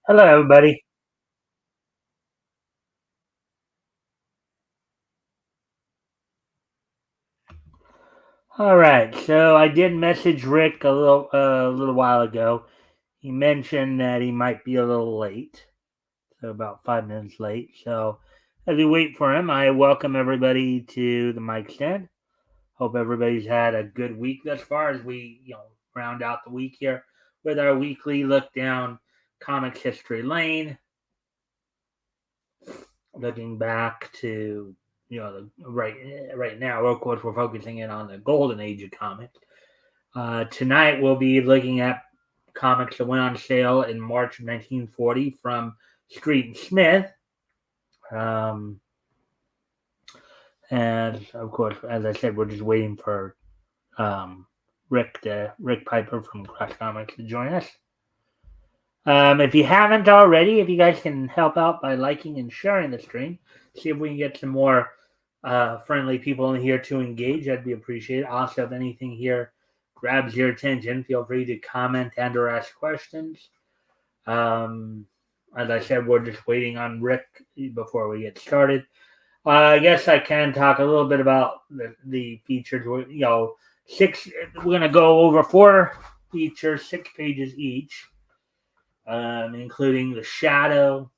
Hello, everybody. All right, so I did message Rick a little while ago. He mentioned that he might be a little late, so about 5 minutes late. So as we wait for him, I welcome everybody to the Mikestand. Hope everybody's had a good week thus far as we, round out the week here with our weekly look down comics history lane, looking back to right now. Of course, we're focusing in on the golden age of comics. Tonight we'll be looking at comics that went on sale in March of 1940 from Street and Smith. Um, and of course, as I said, we're just waiting for Rick Piper from Cross Comics to join us. If you haven't already, if you guys can help out by liking and sharing the stream, see if we can get some more friendly people in here to engage. That'd be appreciated. Also, if anything here grabs your attention, feel free to comment and or ask questions. As I said, we're just waiting on Rick before we get started. I guess I can talk a little bit about the features. Six. We're gonna go over 4 features, 6 pages each, including the Shadow,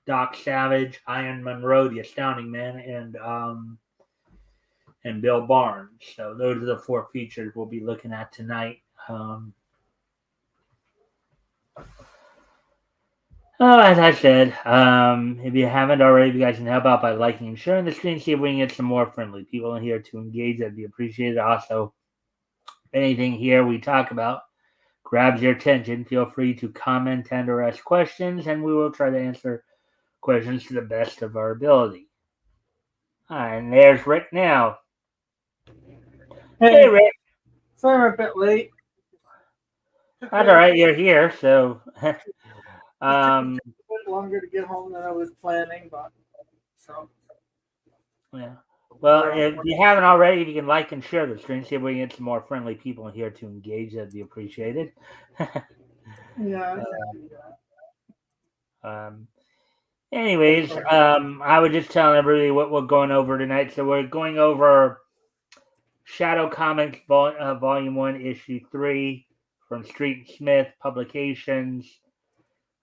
Doc Savage, Iron Monroe, the Astounding Man, and Bill Barnes. So those are the 4 features we'll be looking at tonight. As I said, if you haven't already, you guys can help out by liking and sharing the stream. See if we can get some more friendly people in here to engage. That'd be appreciated. Also, anything here we talk about grabs your attention, feel free to comment and or ask questions, and we will try to answer questions to the best of our ability. And there's Rick now. Hey, Rick. Sorry I'm a bit late. That's all right. You're here, so. It took a bit longer to get home than I was planning, but so. Yeah. Well, if you haven't already, if you can like and share the stream, see if we can get some more friendly people in here to engage. That'd be appreciated. Yeah. Um, anyways, I was just telling everybody what we're going over tonight. So we're going over Shadow Comics Volume 1, Issue 3 from Street and Smith Publications.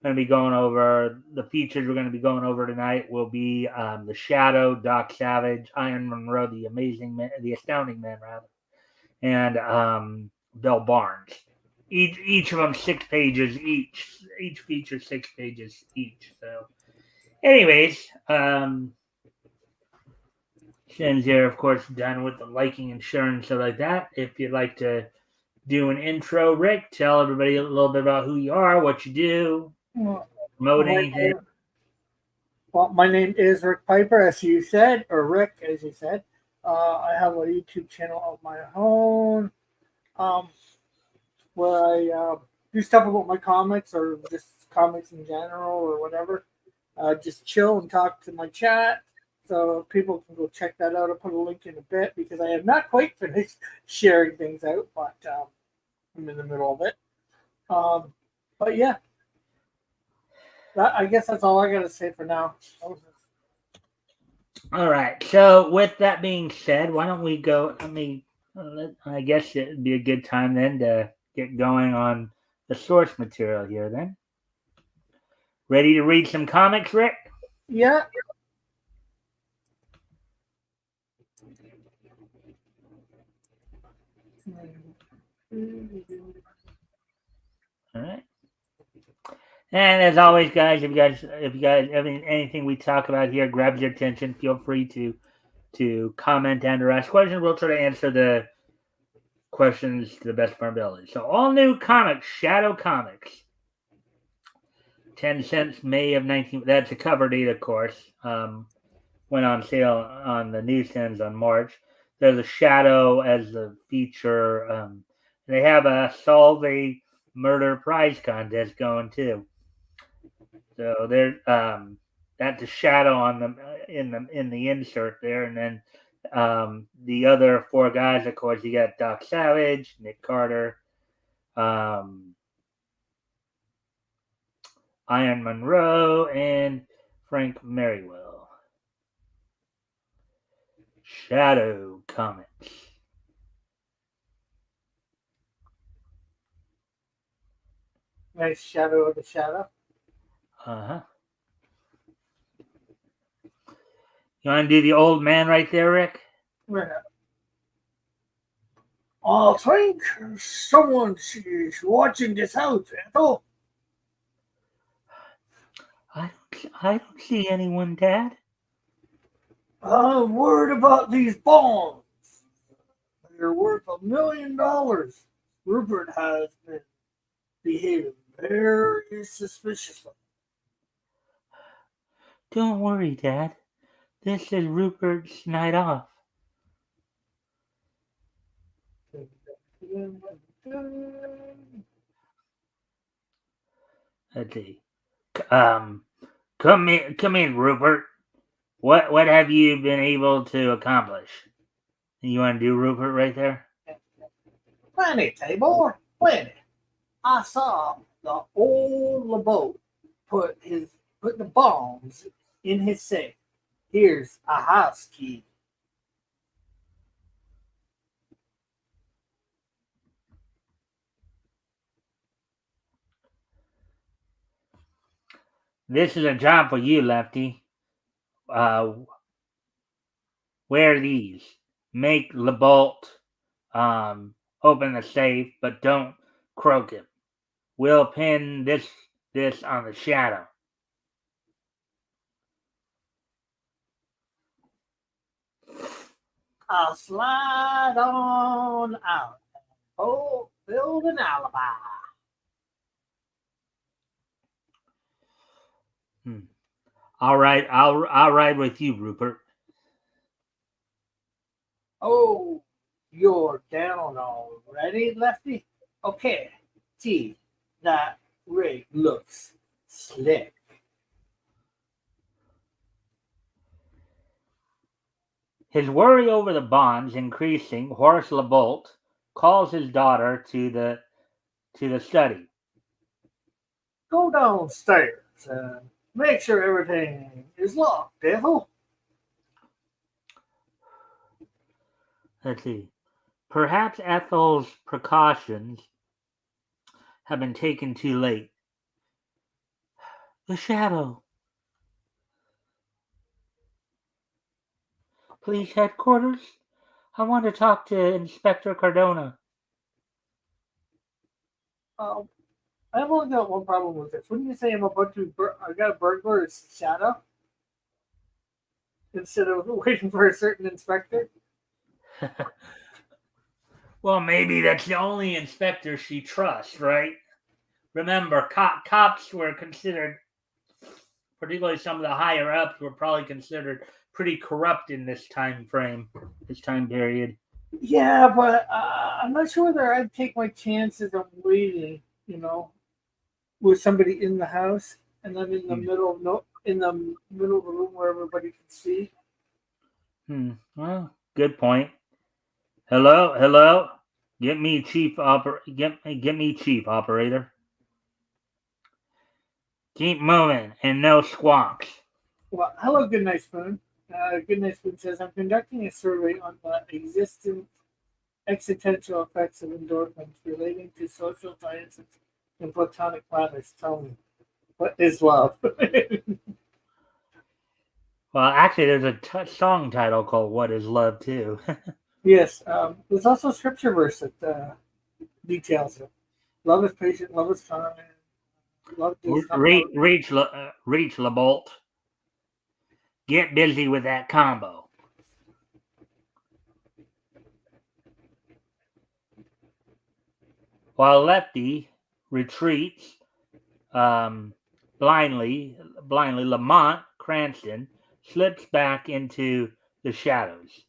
Going to be going over the features we're going to be going over tonight will be the Shadow, Doc Savage, Iron Monroe, the Astounding Man, rather, and Bill Barnes. Each of them 6 pages each. Each feature 6 pages each. So, anyways, Shen's here, of course, done with the liking and sharing and stuff like that. If you'd like to do an intro, Rick, tell everybody a little bit about who you are, what you do, promote anything. Well, my name is Rick Piper, as you said, or Rick, as you said. I have a YouTube channel of my own, where I do stuff about my comics or just comics in general or whatever. Just chill and talk to my chat. So people can go check that out. I'll put a link in a bit because I have not quite finished sharing things out, but I'm in the middle of it. But yeah, I guess that's all I got to say for now. All right. So with that being said, why don't we go? I guess it'd be a good time then to get going on the source material here. Then, ready to read some comics, Rick? Yeah. All right. And as always, guys, if you guys anything we talk about here grabs your attention, feel free to comment and or ask questions. We'll try to answer the questions to the best of our ability. So, all new comics, Shadow Comics. 10 cents, May of 19. That's a cover date, of course. Went on sale on the newsstands on March. There's a Shadow as the feature. They have a Solve a Murder Prize contest going too. So there, that's a Shadow on them in the insert there, and then the other 4 guys, of course, you got Doc Savage, Nick Carter, Iron Iron Monroe, and Frank Merriwell. Shadow Comics. Nice shadow of the shadow. Uh-huh. You want to do the old man right there, Rick? Yeah. I think someone is watching this house, Ethel. I don't see anyone, Dad. I'm worried about these bonds. They're worth $1 million. Rupert has been behaving very suspiciously. Don't worry, Dad. This is Rupert's night off. Let's see. Um, come in, Rupert. What have you been able to accomplish? You want to do Rupert right there? Plenty, Tabor, plenty. I saw the old LeBeau put the bombs in his safe. Here's a house key. This is a job for you, Lefty. Uh, wear these. Make LeBolt open the safe, but don't croak him. We'll pin this on the shadow. I'll slide on out. Oh, build an alibi. All right, I'll ride with you, Rupert. Oh, you're down already, Lefty? Okay, gee, that rig looks slick. His worry over the bonds increasing, Horace LeBolt calls his daughter to the study. Go downstairs and make sure everything is locked, devil. Let's see. Perhaps Ethel's precautions have been taken too late. The shadow. Police headquarters? I want to talk to Inspector Cardona. Um, I've only got one problem with this. Wouldn't you say I got a burglar's shadow instead of waiting for a certain inspector? Well, maybe that's the only inspector she trusts, right? Remember, cops were considered, particularly some of the higher ups, were probably considered pretty corrupt in this time frame, this time period. Yeah, but I'm not sure whether I'd take my chances of waiting. With somebody in the house and then in the middle of in the middle of the room where everybody can see. Well, good point. Hello. Get me chief operator. Keep moving and no squawks. Well, hello, Goodnight Spoon. Goodnight Spoon says, I'm conducting a survey on the existing existential effects of endorphins relating to social sciences and platonic matters. Tell me, what is love? Well, actually, there's a song title called "What Is Love" too. Yes, there's also a scripture verse that details it. Love is patient, love is kind, love does not. Reach LeBolt. Get busy with that combo. While Lefty retreats blindly, Lamont Cranston slips back into the shadows.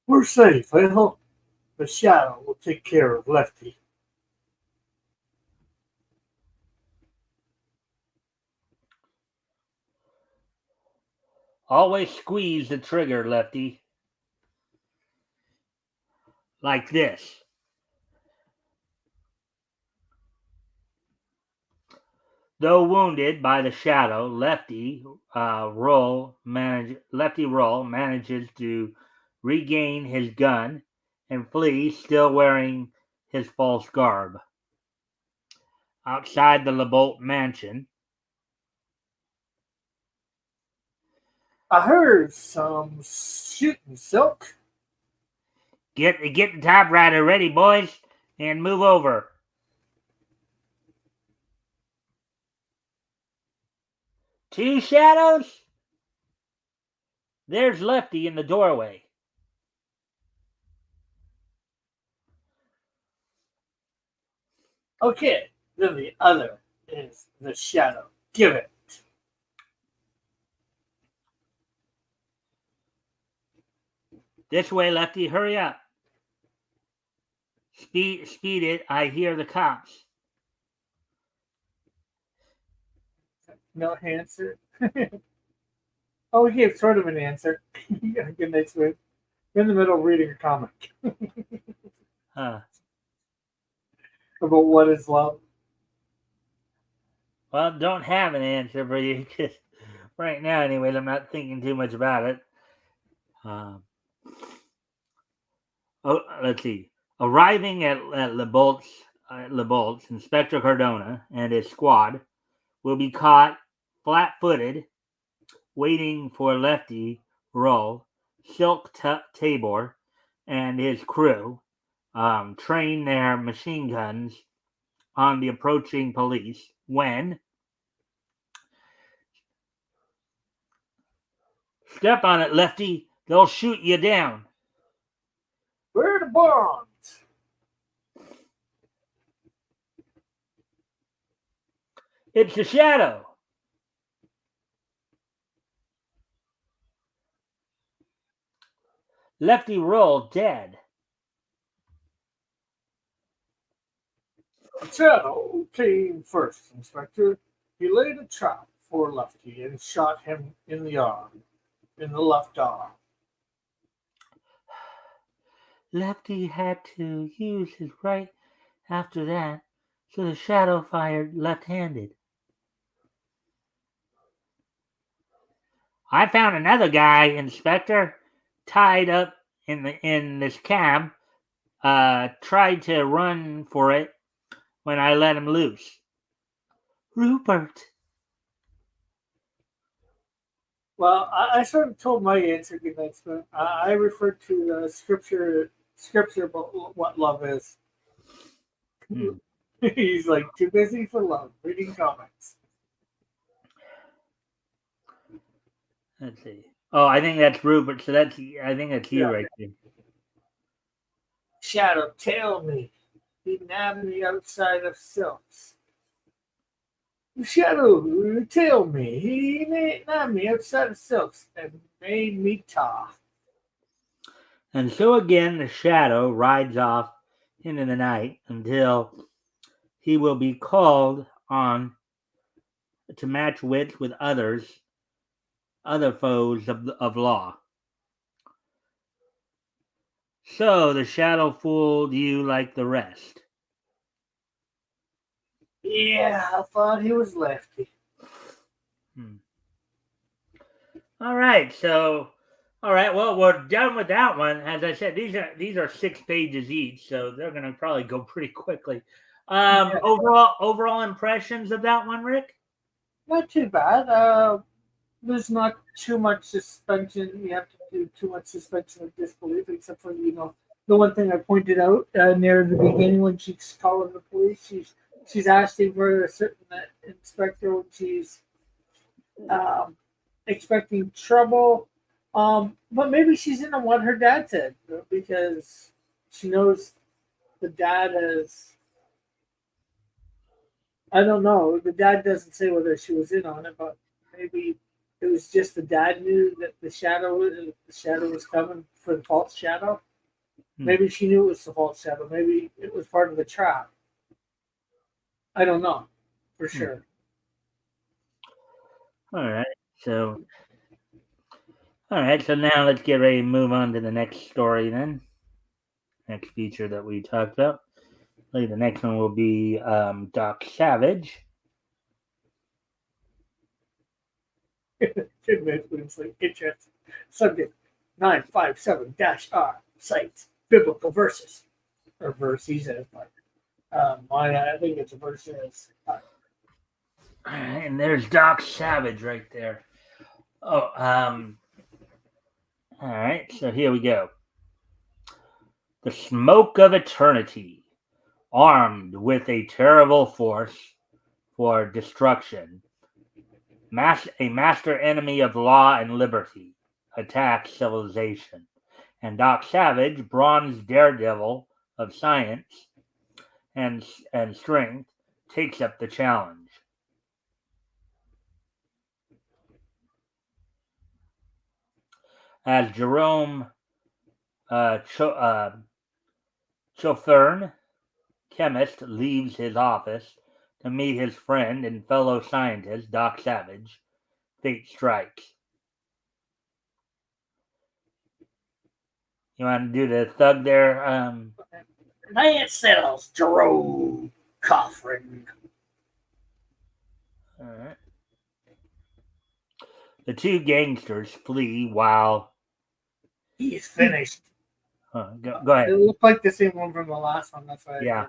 We're safe, Ethel. The shadow will take care of Lefty. Always squeeze the trigger, Lefty. Like this. Though wounded by the shadow, Lefty Roll manages to regain his gun and flee, still wearing his false garb. Outside the LeBolt mansion, I heard some shooting, Silk. get the typewriter ready, boys, and move over. Two shadows? There's Lefty in the doorway. Okay, then the other is the shadow. Give it. This way, Lefty, hurry up. Speed it, I hear the cops. No answer. Oh, we gave sort of an answer. Good night, Smith. You're in the middle of reading a comic Huh. about what is love. Well, don't have an answer for you because right now, anyways, I'm not thinking too much about it. Let's see. Arriving at LeBolt's, Inspector Cardona and his squad will be caught flat-footed, waiting for Lefty Roll, Silk Tabor, and his crew. Train their machine guns on the approaching police when step on it, Lefty, they'll shoot you down. Where are the bonds? It's the shadow. Lefty Roll dead. The shadow came first, Inspector. He laid a trap for Lefty and shot him in the arm, in the left arm. Lefty had to use his right after that, so the shadow fired left-handed. I found another guy, Inspector, tied up in this cab. Tried to run for it when I let him loose. Rupert. Well, I sort of told my answer, good night, Smith. I referred to the scripture about what love is. He's like too busy for love, reading comics. Let's see. Oh, I think that's Rupert. So I think that's you right there. Shadow, tell me. He nabbed me outside of Silks. Shadow, tell me. He nabbed me outside of Silks and made me talk. And so again, the shadow rides off into the night until he will be called on to match wits with other foes of law. So the shadow fooled you like the rest. Yeah, I thought he was Lefty. All right, well, we're done with that one. As I said, these are 6 pages each, so they're going to probably go pretty quickly. Overall impressions of that one, Rick? Not too bad. There's not too much suspension. You have to do too much suspension of disbelief, except for the one thing I pointed out near the beginning when she's calling the police. She's asking for a certain inspector when she's expecting trouble. But maybe she's in on what her dad said because she knows the dad has. I don't know. The dad doesn't say whether she was in on it, but maybe it was just the dad knew that the shadow was coming for the false shadow. Maybe she knew it was the false shadow. Maybe it was part of the trap. I don't know for sure. All right. So now let's get ready to move on to the next story then. Next feature that we talked about. The next one will be Doc Savage. It's like interesting. Subject 957-R cites biblical verses or verses as mine. I think it's a verses. And there's Doc Savage right there. Oh, all right. So here we go. The smoke of eternity, armed with a terrible force for destruction, a master enemy of law and liberty, attacks civilization. And Doc Savage, bronze daredevil of science and strength, takes up the challenge. As Jerome Chauffern, chemist, leaves his office to meet his friend and fellow scientist, Doc Savage, fate strikes. You want to do the thug there? Man settles Jerome Coffin. All right. The two gangsters flee while he's finished. Go ahead. It looked like the same one from the last one. That's why. Yeah.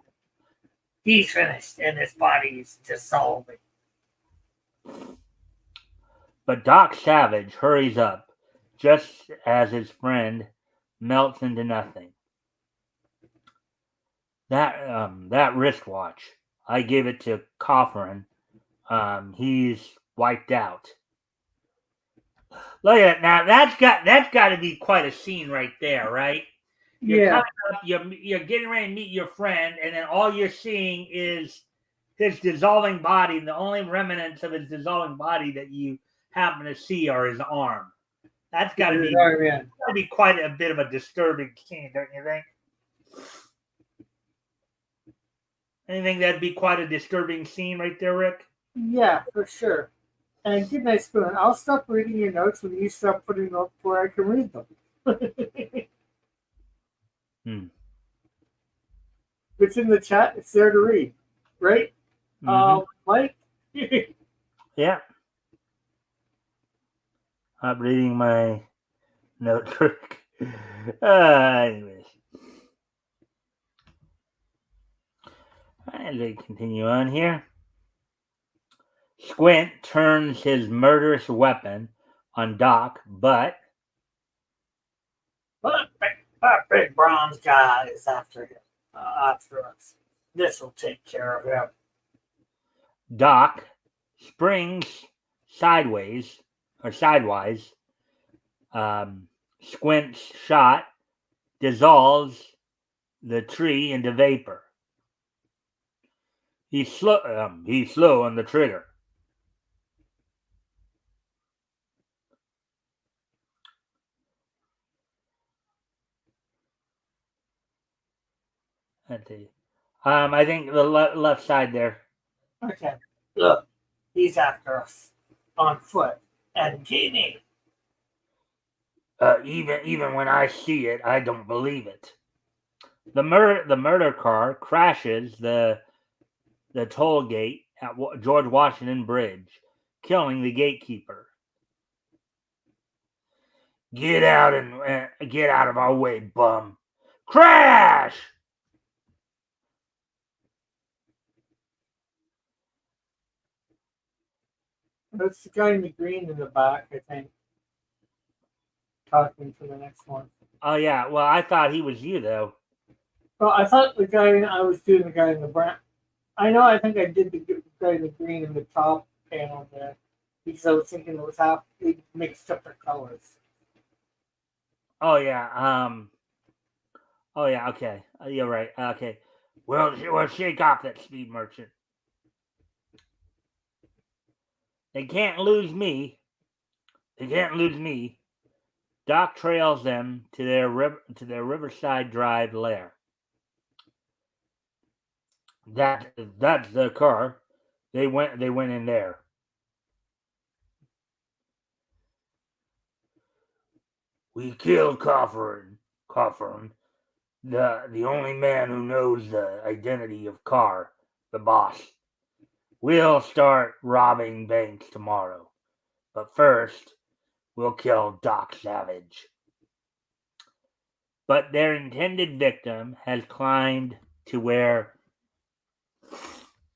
He's finished, and his body is dissolving. But Doc Savage hurries up just as his friend melts into nothing. That wristwatch, I gave it to Coffin. He's wiped out. Look at it now. That's got to be quite a scene right there, right? You're coming up, you're getting ready to meet your friend, and then all you're seeing is his dissolving body, and the only remnants of his dissolving body that you happen to see are his arm. That's got to be quite a bit of a disturbing scene, don't you think? Anything that'd be quite a disturbing scene right there, Rick? Yeah, for sure. And good night, Spoon. I'll stop reading your notes when you stop putting them up where I can read them. It's in the chat. It's there to read, right? Mike? Yeah. I'm reading my notes, Rick. Anyways. As I continue on here. Squint turns his murderous weapon on Doc, but that big bronze guy is after him. After us. This will take care of him. Doc springs sidewise. Squint's shot dissolves the tree into vapor. He's slow on the trigger. I think the left side there. Okay. Look, he's after us on foot and gaining. Even when I see it, I don't believe it. The murder car crashes the toll gate at George Washington Bridge, killing the gatekeeper. Get out of our way, bum! Crash! That's the guy in the green in the back, I think. Talking to the next one. Oh yeah, well I thought he was you though. Well, I thought I was doing the guy in the brown. I think I did the guy in the green in the top panel there because I was thinking it was half they mixed up their colors. Oh yeah, oh yeah, okay, you're right. Okay, well, shake off that speed merchant. They can't lose me. Doc trails them to their Riverside Drive lair. That's the car. They went in there. We killed Coffin, the only man who knows the identity of Carr, the boss. We'll start robbing banks tomorrow. But first, we'll kill Doc Savage. But their intended victim has climbed to where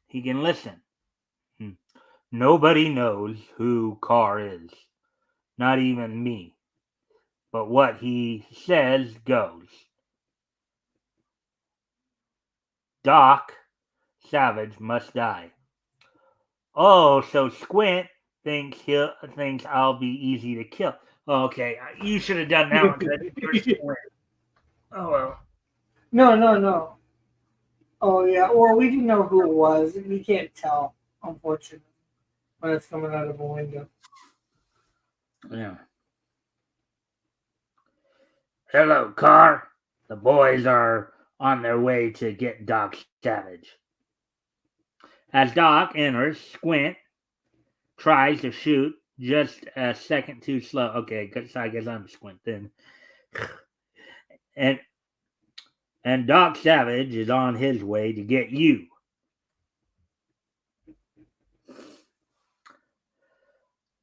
he can listen. Nobody knows who Carr is, not even me. But what he says goes. Doc Savage must die. Oh, so Squint thinks I'll be easy to kill. Okay, you should have done that one because you're Squint. Oh well. No. Oh yeah. Well, we didn't know who it was. We can't tell, unfortunately, when it's coming out of a window. Yeah. Hello, Carr. The boys are on their way to get Doc Savage. As Doc enters, Squint tries to shoot just a second too slow. Okay, so I guess I'm Squint then. And Doc Savage is on his way to get you.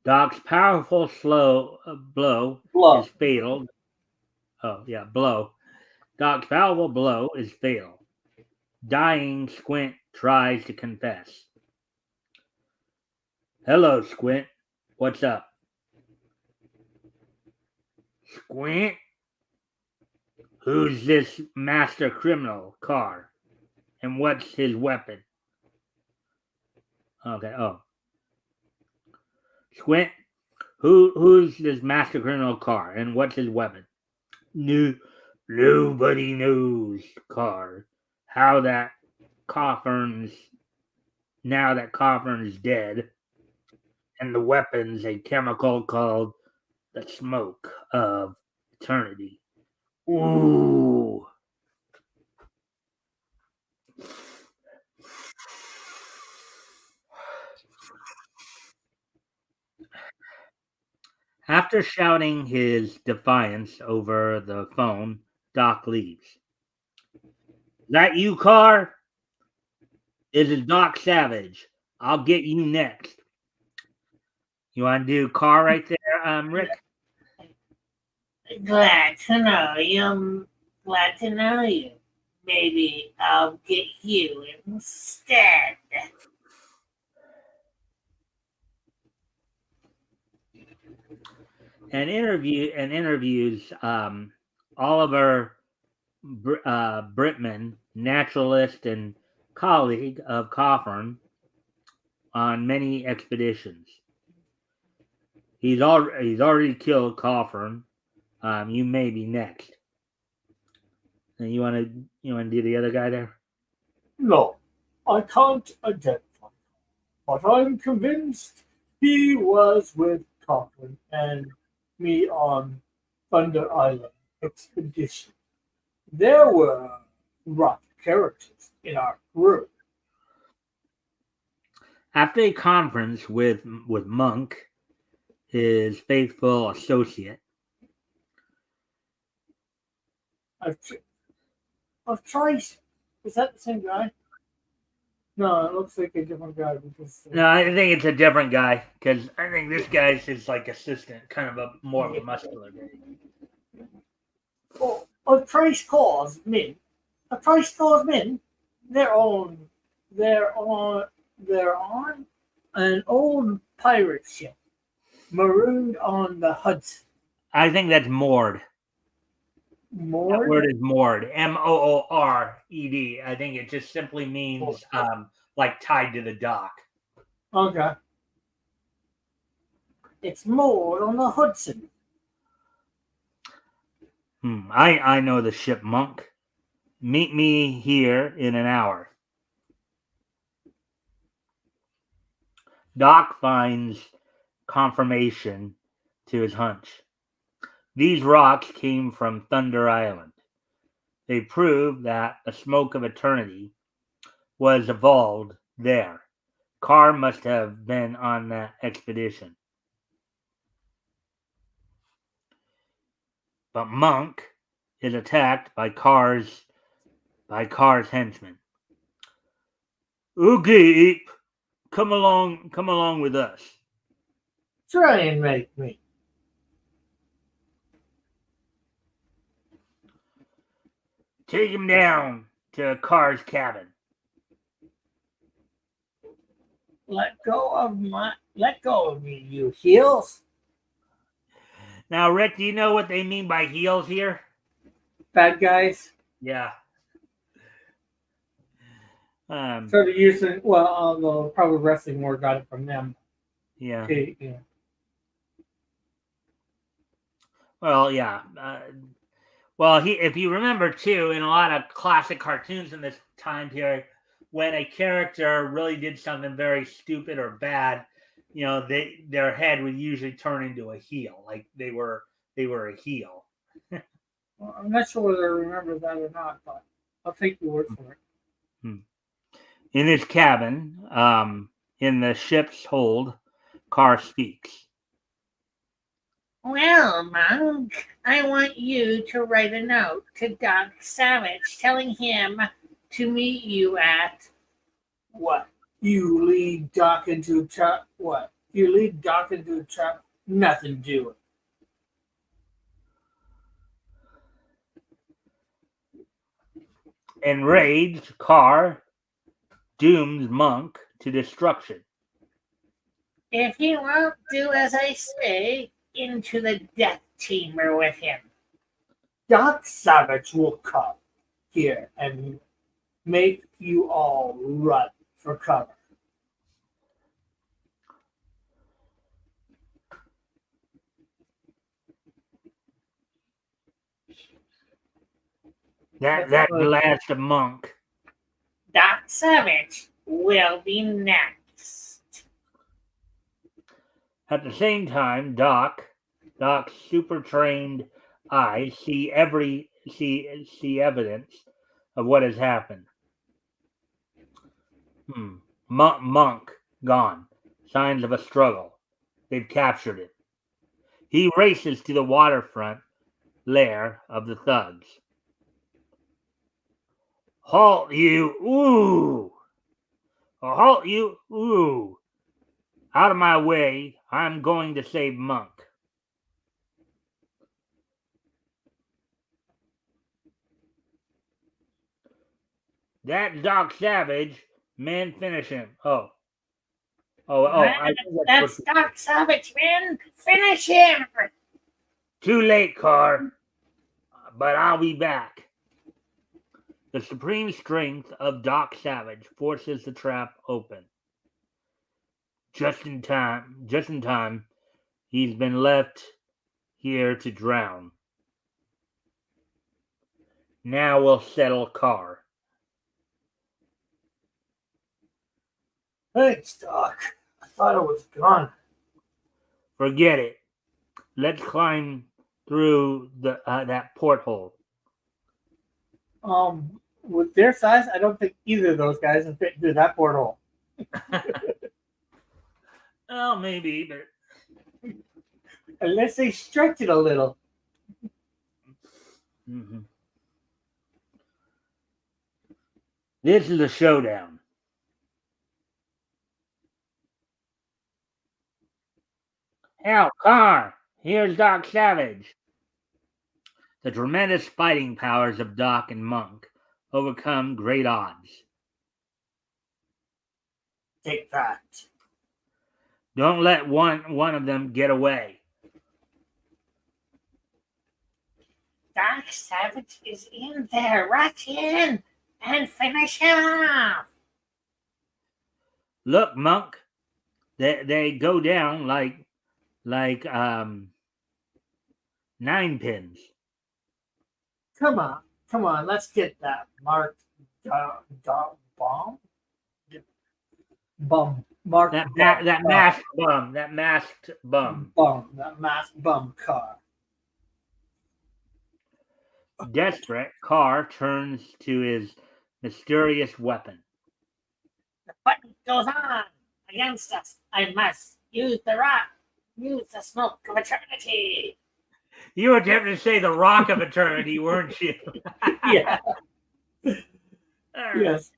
Doc's powerful blow is fatal. Oh, yeah, blow. Doc's powerful blow is fatal. Dying, Squint tries to confess. Hello, Squint. What's up? Squint? Who's this master criminal, Carr? And what's his weapon? Okay, oh. Squint? Who's this master criminal, Carr? And what's his weapon? Nobody knows, Carr. Now that Coffern's dead, and the weapon's a chemical called the smoke of eternity. Ooh. After shouting his defiance over the phone, Doc leaves. That you, Carr? This is Doc Savage. I'll get you next. You want to do Carr right there, Rick? Glad to know you. Glad to know you. Maybe I'll get you instead. And interviews Oliver Brittman, naturalist and colleague of Coffern, on many expeditions. He's already killed Coffern. You may be next. And you want to do the other guy there? No, I can't identify, but I'm convinced he was with Cochrane and me on Thunder Island expedition. There were rough characters in our group. After a conference with Monk, his faithful associate. I've tried. Is that the same guy? No, it looks like a different guy because. No, I think it's a different guy because I think this guy's his like assistant, kind of a more of a muscular guy. Oh, I've traced cars, men. I've traced cars, men. They're on an old pirate ship, marooned on the Hudson. I think that's moored. Moored? That word is moored. Moored. I think it just simply means like tied to the dock. Okay. It's moored on the Hudson. I know the ship, Monk. Meet me here in an hour. Doc finds confirmation to his hunch. These rocks came from Thunder Island. They prove that the smoke of eternity was evolved there. Carr must have been on that expedition. But Monk is attacked by Carr's henchmen. Okay, Ape, come along with us. Try and make me. Take him down to Carr's cabin. Let go of me, you heels. Now, Rick, do you know what they mean by heels here? Bad guys. Yeah. So they're using, well, probably wrestling more got it from them. Yeah. Okay, yeah. Well, yeah. Well, if you remember too, in a lot of classic cartoons in this time period, when a character really did something very stupid or bad, their head would usually turn into a heel, like they were a heel. Well, I'm not sure whether I remember that or not, but I'll take your word for it. In his cabin, in the ship's hold, Carr speaks. Well, Monk, I want you to write a note to Doc Savage telling him to meet you at What? You lead Doc into a trap? What? You lead Doc into a trap? Nothing doing. Enraged, Carr dooms Monk to destruction. if he won't do as I say, into the death chamber with him. Doc Savage will come here and make you all run for cover. That's the last of Monk. Doc Savage will be next. At the same time, Doc's super trained eyes see evidence of what has happened. Monk gone. Signs of a struggle. They've captured it. He races to the waterfront lair of the thugs. Halt, you! Ooh! Halt, you! Ooh! Out of my way! I'm going to save Monk. That Doc Savage, man, finish him. That's Doc Savage, man. Finish him. Too late, Carr. But I'll be back. The supreme strength of Doc Savage forces the trap open. Just in time, he's been left here to drown. Now we'll settle Carr. Thanks, Doc. I thought I was gone. Forget it. Let's climb through that porthole. With their size, I don't think either of those guys can fit through that porthole. Well, maybe, but unless they stretch it a little. Mm-hmm. This is a showdown. Hell, Carr! Here's Doc Savage. The tremendous fighting powers of Doc and Monk overcome great odds. Take that. Don't let one of them get away. Doc Savage is in there. Rush in and finish him off. Look, Monk, they go down like 9 pins. Come on, let's get that marked bomb. Marked That masked bum. That masked bum. That masked bum Carr. Desperate, Carr turns to his mysterious weapon. The fight goes on against us. I must use the rock. Use the smoke of eternity. You were tempted to say the rock of eternity, weren't you? Yeah. Yes.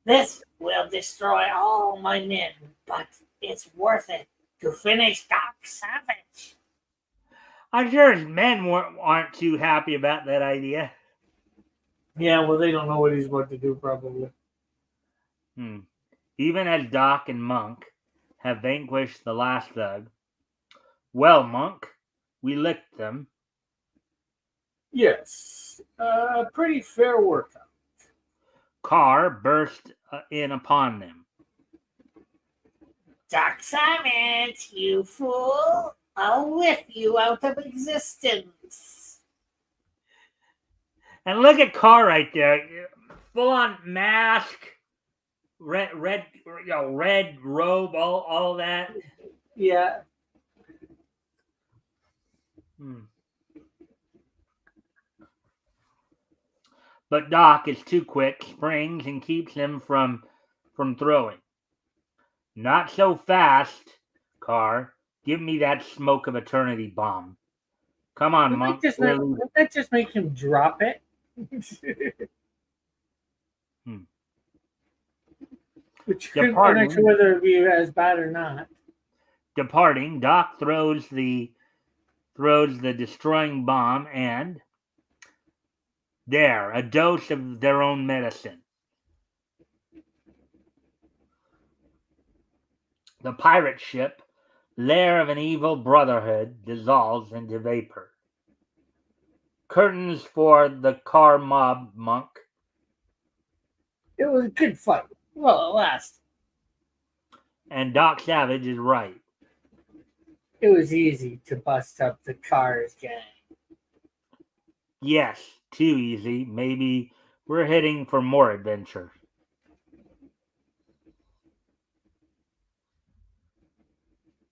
This will destroy all my men, but it's worth it. to finish Doc Savage. I'm sure his men aren't too happy about that idea. Yeah, well, they don't know what he's about to do, probably. Even as Doc and Monk have vanquished the last thug. Well, Monk, we licked them. Yes, pretty fair workout. Carr burst in upon them. Doc Savage, you fool! I'll whip you out of existence. And look at Carr right there, full on mask, red robe, all that. Yeah. But Doc is too quick, springs, and keeps him from throwing. Not so fast, Carr. Give me that smoke of eternity bomb. Come on, Monk. Would that just make him drop it? Which I'm not sure whether it would be as bad or not. Departing, Doc throws the destroying bomb, and there, a dose of their own medicine. The pirate ship, lair of an evil brotherhood, dissolves into vapor. Curtains for the Carr mob, Monk. It was a good fight. Well, at last. And Doc Savage is right. It was easy to bust up the Carr's gang. Yes, too easy. Maybe we're heading for more adventure.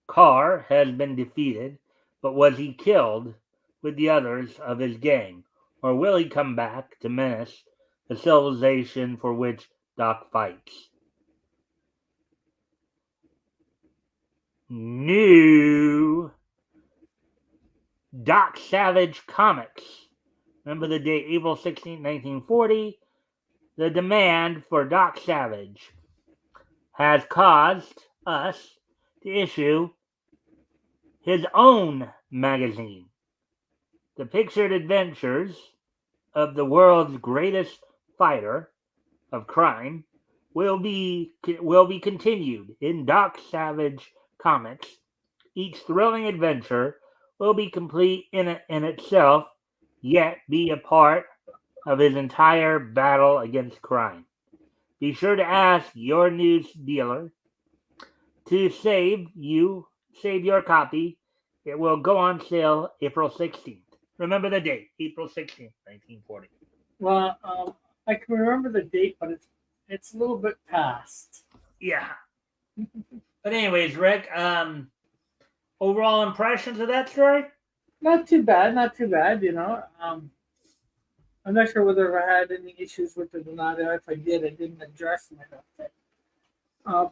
Carr has been defeated, but was he killed with the others of his gang? Or will he come back to menace the civilization for which Doc fights? New Doc Savage comics. Remember the date, April 16, 1940? The demand for Doc Savage has caused us to issue his own magazine. The pictured adventures of the world's greatest fighter of crime will be continued in Doc Savage comics. Each thrilling adventure will be complete in itself, yet be a part of his entire battle against crime. Be sure to ask your news dealer to save your copy. It will go on sale April 16th. Remember the date, April 16th, 1940. Well, I can remember the date, but it's a little bit past. Yeah. But anyways, Rick, overall impressions of that story? Not too bad, you know. I'm not sure whether I had any issues with it or not. If I did, I didn't address them, I don't think.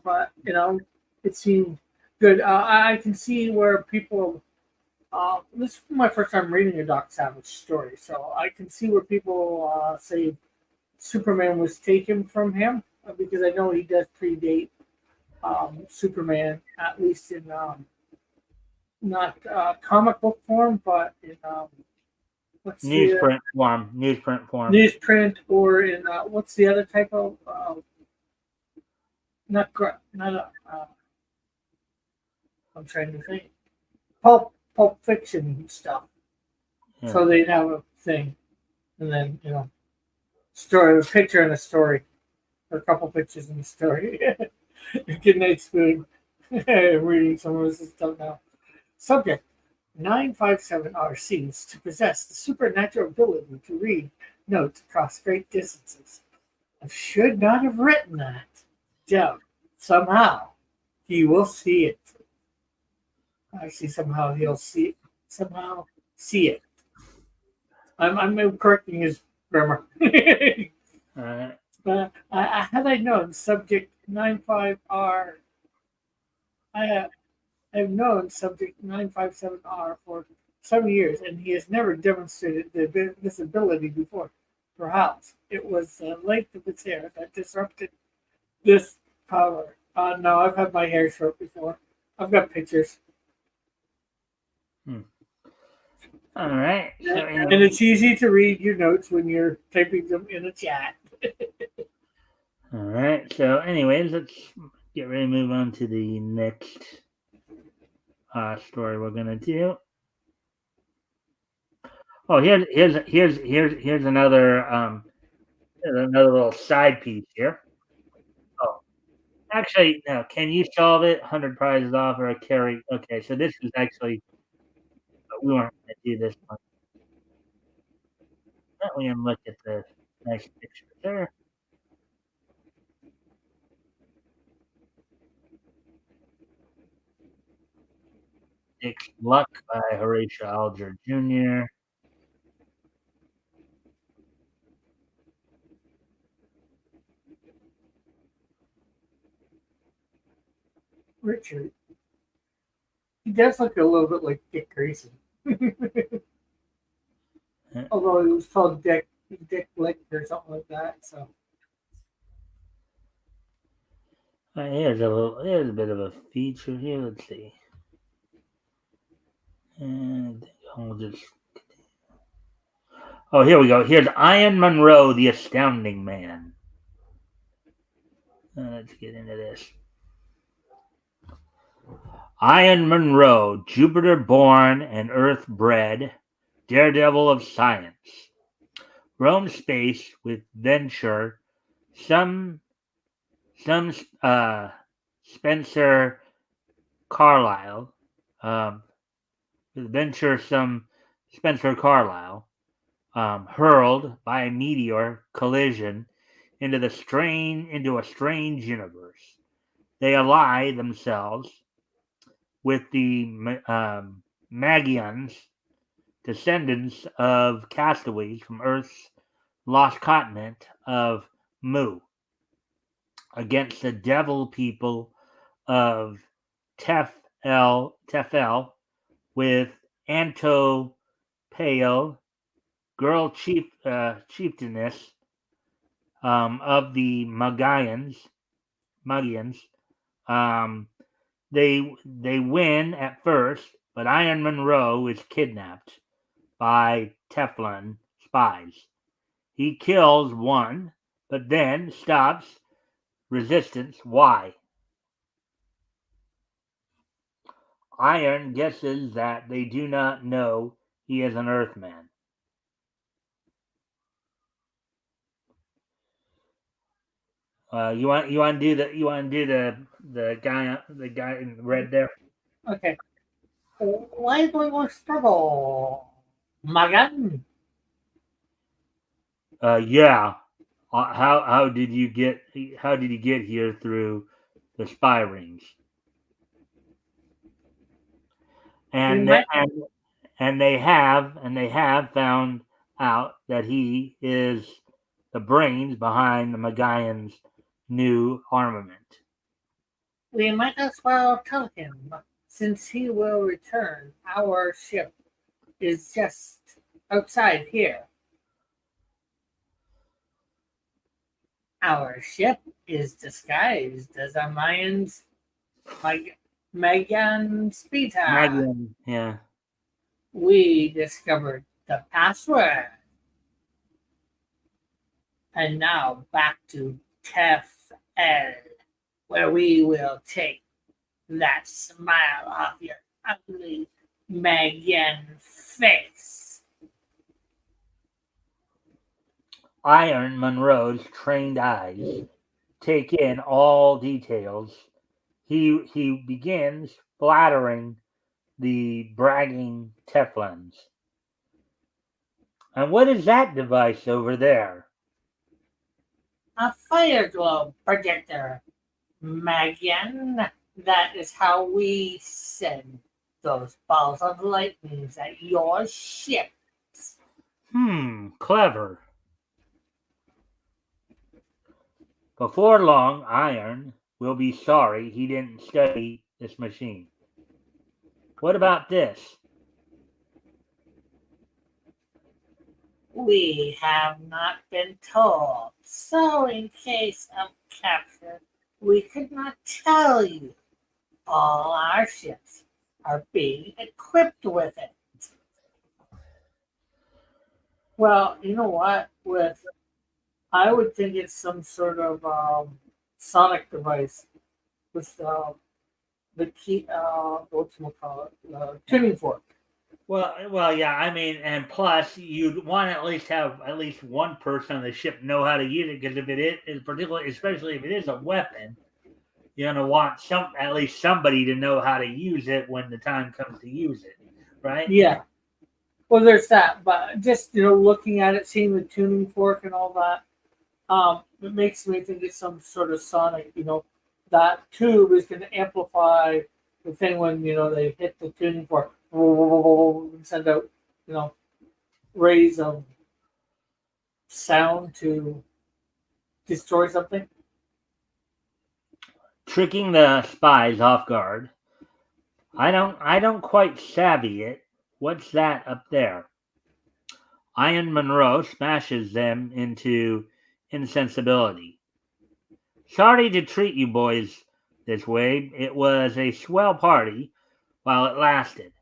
But, you know, it seemed good. I can see where people... this is my first time reading a Doc Savage story, so I can see where people say Superman was taken from him, because I know he does predate Superman, at least in not comic book form, but in newsprint form. Newsprint, or in what's the other type of I'm trying to think, pulp fiction stuff. Yeah. So they'd have a thing, and then, you know, a picture in a story, or a couple pictures in the story. Good night, Spoon. Reading some of this stuff now. Subject: 957R seems to possess the supernatural ability to read notes across great distances. I should not have written that. Doubt. Somehow he will see it. Actually, somehow he'll see it. I'm correcting his grammar. Had I known subject 95R, I have known subject 957R for some years, and he has never demonstrated this ability before. Perhaps it was the length of his hair that disrupted this power. No, I've had my hair short before. I've got pictures. All right. So And anyway, it's easy to read your notes when you're typing them in a chat. all right. So anyways, let's get ready to move on to the next story we're gonna do. Oh, here's another little side piece here. Oh, actually, no. Can you solve it? 100 prizes off or a carry? Okay, so this is actually we weren't gonna do this one. Let me look at the nice picture there. Dick's Luck by Horatio Alger Jr. Richard. He does look a little bit like Dick Grayson. Although he was called Dick Blick or something like that. So Here's a bit of a feature here. Let's see. And I'll just. Oh, here we go. Here's Ian Monroe, the Astounding Man. Let's get into this. Ian Monroe, Jupiter born and Earth bred, daredevil of science. Roams space with venture, some Spencer Carlyle, venture some Spencer Carlyle, hurled by a meteor collision into a strange universe. They ally themselves with the Magians, descendants of castaways from Earth's lost continent of Mu, against the devil people of Tefel with Anto Pale, girl chieftainess of the Magians. Um, they win at first, but Iron Monroe is kidnapped by Teflon spies. He kills one, but then stops resistance. Why? Iron guesses that they do not know he is an Earthman. You want to do the guy in red there? okay. Why do we want struggle? Magan? Yeah. How did you get here through the spy rings? We And might they have found out that he is the brains behind the Magayan's new armament. as well tell him, since he will return. Our ship is just outside here. Our ship is disguised as a Mayan Spita. Magayan, yeah. We discovered the password. And now back to Tef L, where we will take that smile off your ugly Mayan face. Iron Monroe's trained eyes take in all details. He begins flattering the bragging Teflons. And what is that device over there? A fire globe projector, Magian. That is how we send those balls of lightning at your ship. Clever. Before long, Iron will be sorry he didn't study this machine. What about this? We have not been told, so in case of capture, we could not tell you. all our ships are being equipped with it. Well, you know what? I would think it's some sort of sonic device with the key. What's it called? Tuning fork. Well, yeah. I mean, and plus, you'd want to at least have at least one person on the ship know how to use it, because if it is particularly, especially if it is a weapon, you're gonna want at least somebody to know how to use it when the time comes to use it, right? Yeah. Well, there's that, but just looking at it, seeing the tuning fork and all that, it makes me think it's some sort of sonic. That tube is going to amplify the thing when they hit the tuning fork and send out rays of sound to destroy something. Tricking the spies off guard. I don't quite savvy it. What's that up there? Iron Monroe smashes them into insensibility. Sorry to treat you boys this way. It was a swell party while it lasted.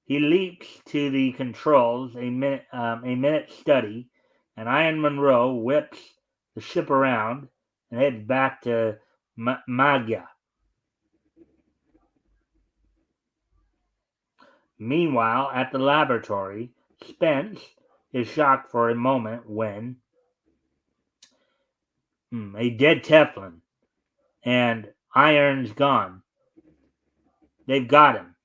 He leaps to the controls, a minute study, and Iron Monroe whips the ship around and heads back to Magia. Meanwhile, at the laboratory, Spence is shocked for a moment when a dead Teflon and Iron's gone. They've got him.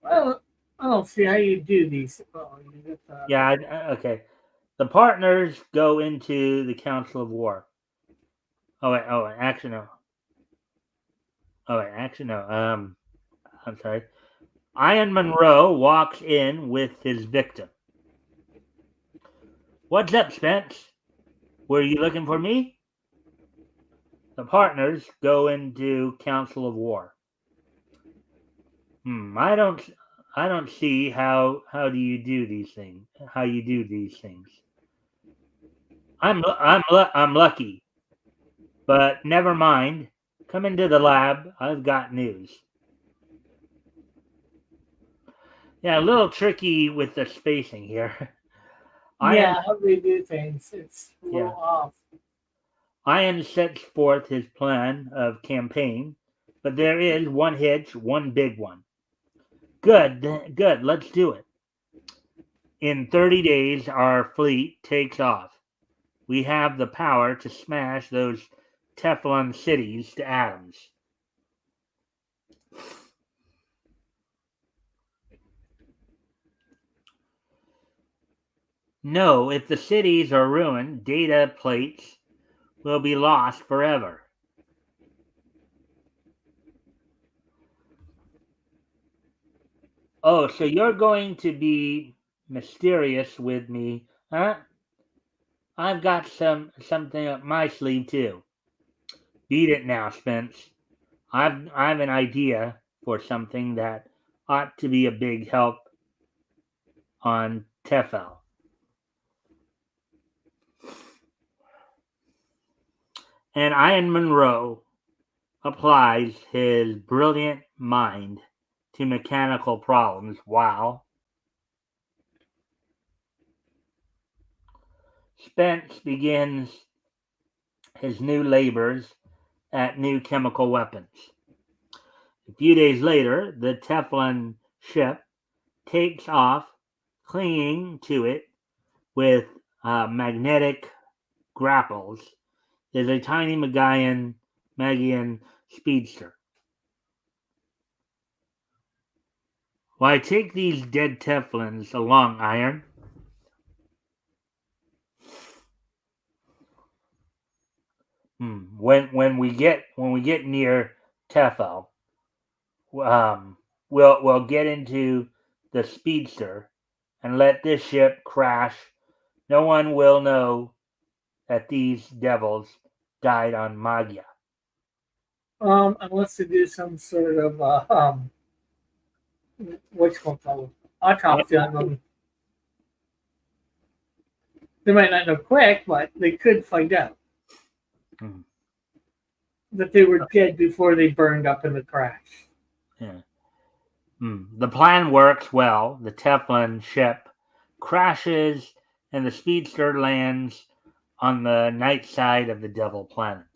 Well, I don't see how you do these. You get Yeah, okay. The partners go into the Council of War. Actually no. Actually no. I'm sorry. Iron Monroe walks in with his victim. What's up, Spence? Were you looking for me? The partners go into Council of War. I don't see how do you do these things. How you do these things. I'm lucky, but never mind. Come into the lab. I've got news. Yeah, a little tricky with the spacing here. Iron, yeah, how they do things. It's a little yeah. off. Iron sets forth his plan of campaign, but there is one hitch, one big one. Good. Let's do it. In 30 days, our fleet takes off. We have the power to smash those Teflon cities to atoms. No, if the cities are ruined, data plates will be lost forever. Oh, so you're going to be mysterious with me, huh? I've got something up my sleeve too. Beat it now, Spence. I've an idea for something that ought to be a big help on Tefel. And Ian Monroe applies his brilliant mind to mechanical problems while Spence begins his new labors at new chemical weapons. A few days later, the Teflon ship takes off, clinging to it with magnetic grapples, is a tiny Magian speedster. Why take these dead Teflons along, Iron? When we get near Tefel, we'll get into the speedster and let this ship crash. No one will know that these devils died on Magia. Unless they do some sort of what's called autopsy on them. They might not know quick, but they could find out that they were dead before they burned up in the crash. Yeah. The plan works well. The Teflon ship crashes, and the speedster lands on the night side of the Devil Planet.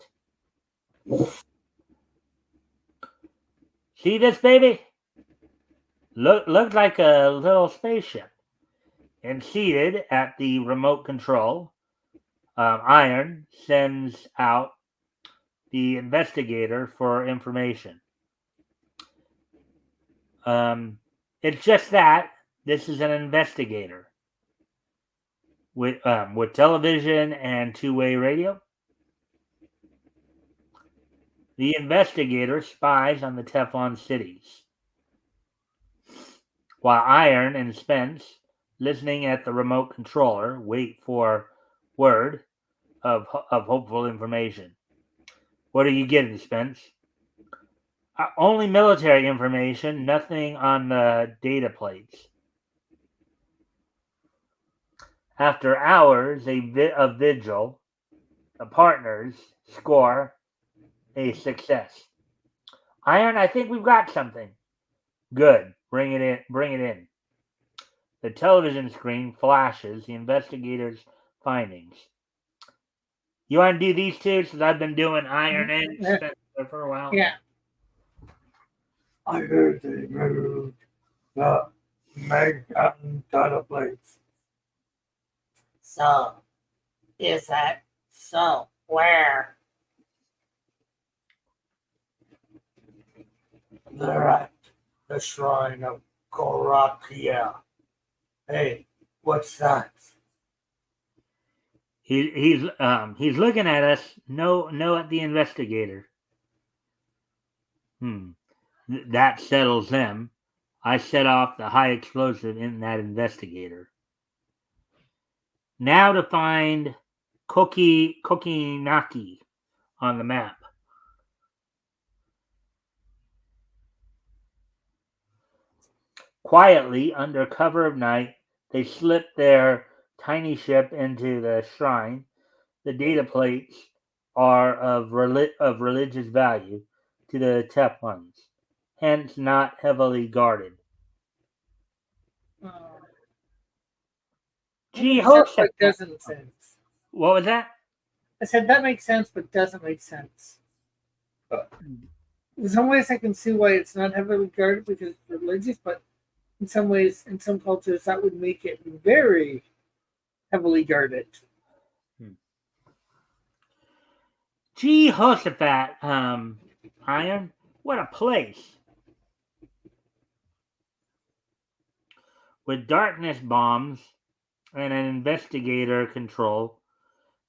See this, baby? Looked like a little spaceship. And seated at the remote control, Iron sends out the investigator for information. It's just that this is an investigator with television and two-way radio. The investigator spies on the Teflon cities, while Iron and Spence, listening at the remote controller, wait for word of hopeful information. What are you getting, Spence? Only military information, nothing on the data plates. After hours of vigil, the partners score a success. Iron, I think we've got something. Good. Bring it in. The television screen flashes the investigator's findings. You want to do these two? Since I've been doing Iron and Spencer for a while. Yeah. I heard they moved the Manhattan data plates. So, is that so? Where? They're at the shrine of Korakia. Hey, what's that? He's looking at us. No, at the investigator. That settles them. I set off the high explosive in that investigator. Now to find Kokinaki on the map. Quietly, under cover of night, they slip their tiny ship into the shrine. The data plates are of religious value to the Teflons, hence not heavily guarded. Gee, But doesn't make sense. What was that? I said that makes sense, but doesn't make sense. In some ways, I can see why it's not heavily guarded because it's religious, but in some ways, in some cultures, that would make it very heavily guarded. Gee, Jehoshaphat, Iron, what a place. With darkness bombs and an investigator control,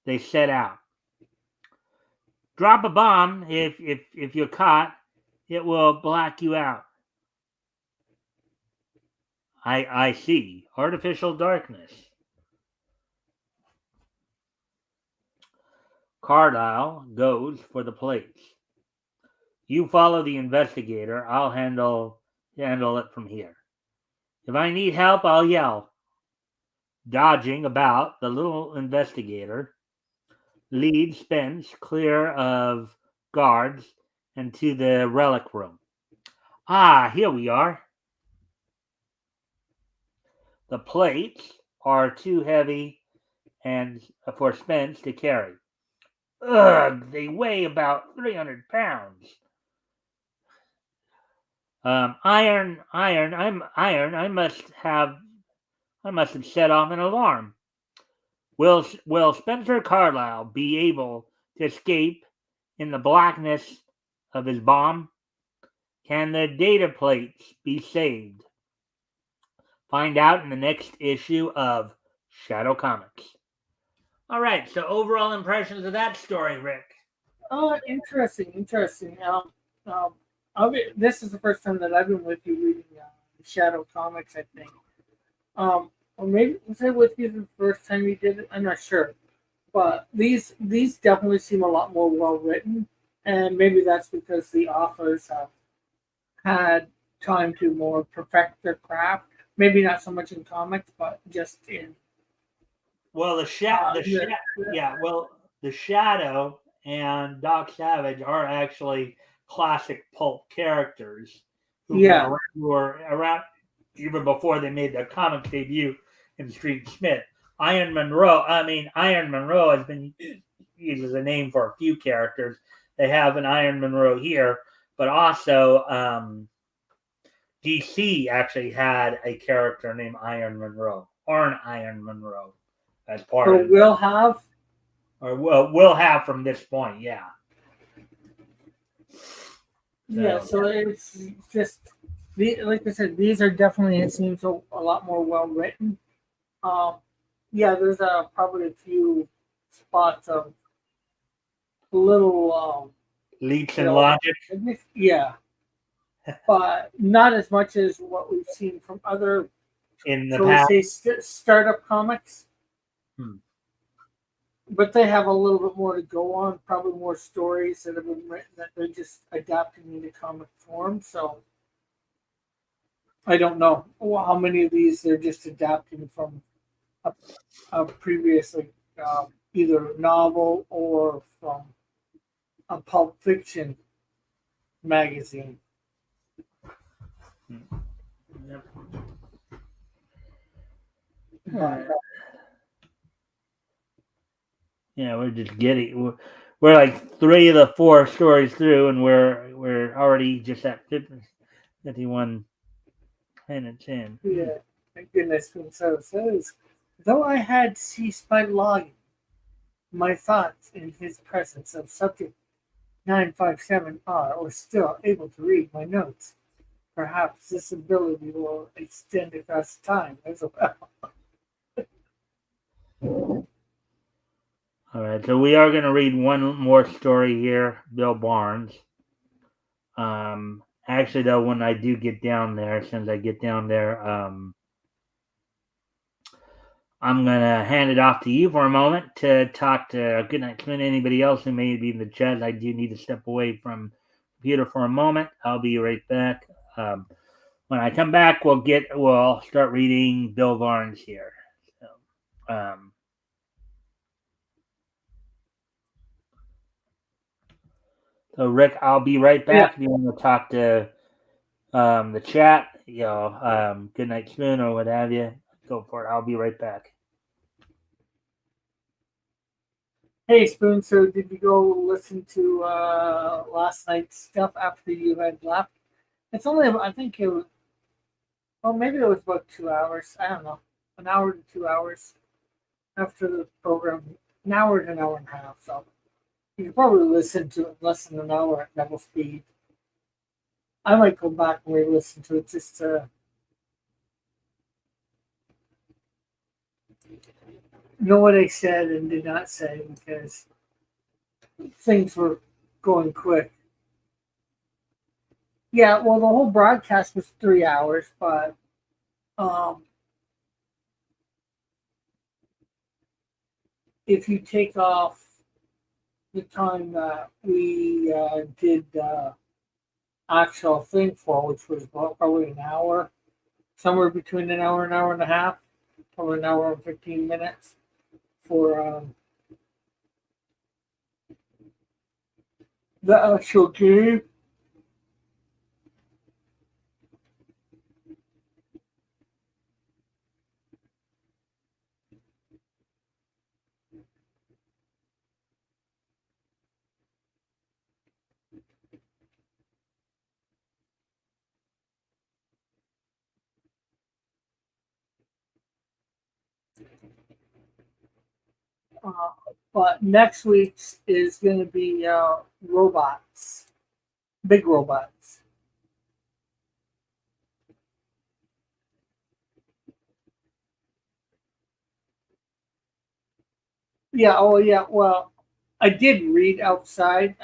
they set out. Drop a bomb. If you're caught, it will black you out. I see. Artificial darkness. Carlyle goes for the plates. You follow the investigator. I'll handle it from here. If I need help, I'll yell. Dodging about, the little investigator leads Spence clear of guards and to the relic room. Ah, here we are. The plates are too heavy and for Spence to carry. Ugh, they weigh about 300 pounds. Iron. I must have set off an alarm. Will Spencer Carlyle be able to escape in the blackness of his bomb? Can the data plates be saved? Find out in the next issue of Shadow Comics. All right, so overall impressions of that story, Rick. Oh, interesting. This is the first time that I've been with you reading Shadow Comics, I think. Or maybe was I with you the first time you did it? I'm not sure. But these definitely seem a lot more well written, and maybe that's because the authors have had time to more perfect their craft Maybe not so much in comics, but just in. Well, the Shadow and Doc Savage are actually classic pulp characters who were around even before they made their comic debut in Street Smith. Iron Monroe has been used as a name for a few characters. They have an Iron Monroe here, but also DC actually had a character named Iron Monroe, or an Iron Monroe, as part of. Will have. Or will have from this point, yeah. Yeah, so it's just like I said, these are definitely, it seems, a lot more well written. Yeah, there's probably a few spots of little leaps in logic. Yeah, but not as much as what we've seen from other in the past startup comics. But they have a little bit more to go on, probably more stories that have been written that they're just adapting into comic form. So I don't know how many of these they're just adapting from a previous, either novel or from a Pulp Fiction magazine. Yep. Yeah, we're just getting. We're like 3 of the 4 stories through, and we're already just at 51 minutes in. Yeah, thank goodness. So it says, though I had ceased my logging, my thoughts in his presence of subject 957R was still able to read my notes. Perhaps this ability will extend across time as well. All right, so we are going to read one more story here, Bill Barnes. Actually, though, when I do get down there, since I get down there, I'm going to hand it off to you for a moment to talk to Goodnight Clint, anybody else who may be in the chat. I do need to step away from the computer for a moment. I'll be right back. When I come back, we'll start reading Bill Barnes here. So Rick, I'll be right back. If you want to talk to the chat, Good Night Spoon or what have you, go for it. I'll be right back. Hey Spoon, so did you go listen to last night's stuff after you had left? It's only, I think it was, well, maybe it was about 2 hours. I don't know, an hour to 2 hours after the program, an hour to an hour and a half. So you could probably listen to it in less than an hour at double speed. I might go back and re-listen to it just to know what I said and did not say, because things were going quick. Yeah, well, the whole broadcast was 3 hours, but if you take off the time that we did actual thing for, which was probably an hour, somewhere between an hour and a half, probably an hour and 15 minutes for the actual game. But next week's is going to be robots, big robots. Yeah. Oh, yeah. Well, I did read outside.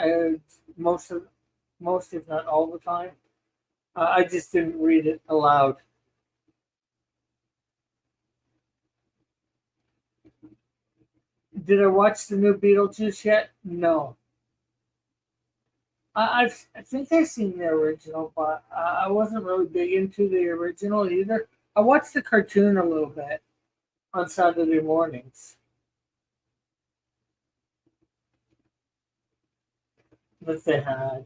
Most, if not all the time. I just didn't read it aloud. Did I watch the new Beetlejuice yet? No. I think I've seen the original, but I wasn't really big into the original either. I watched the cartoon a little bit on Saturday mornings that they had.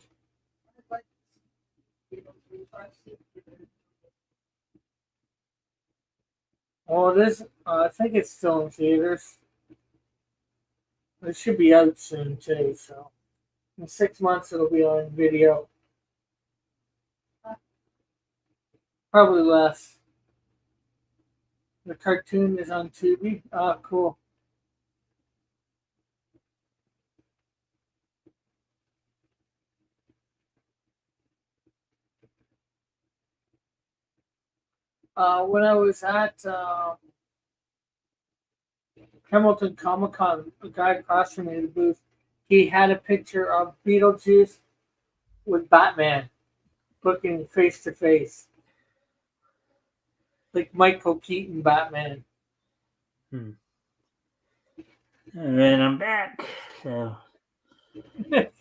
Well, it is. I think it's still in theaters. It should be out soon too. So in 6 months it'll be on video. Probably less. The cartoon is on Tubi. Ah, cool. When I was at Hamilton Comic Con, a guy across from me in the booth, he had a picture of Beetlejuice with Batman looking face to face, like Michael Keaton Batman. And then I'm back. So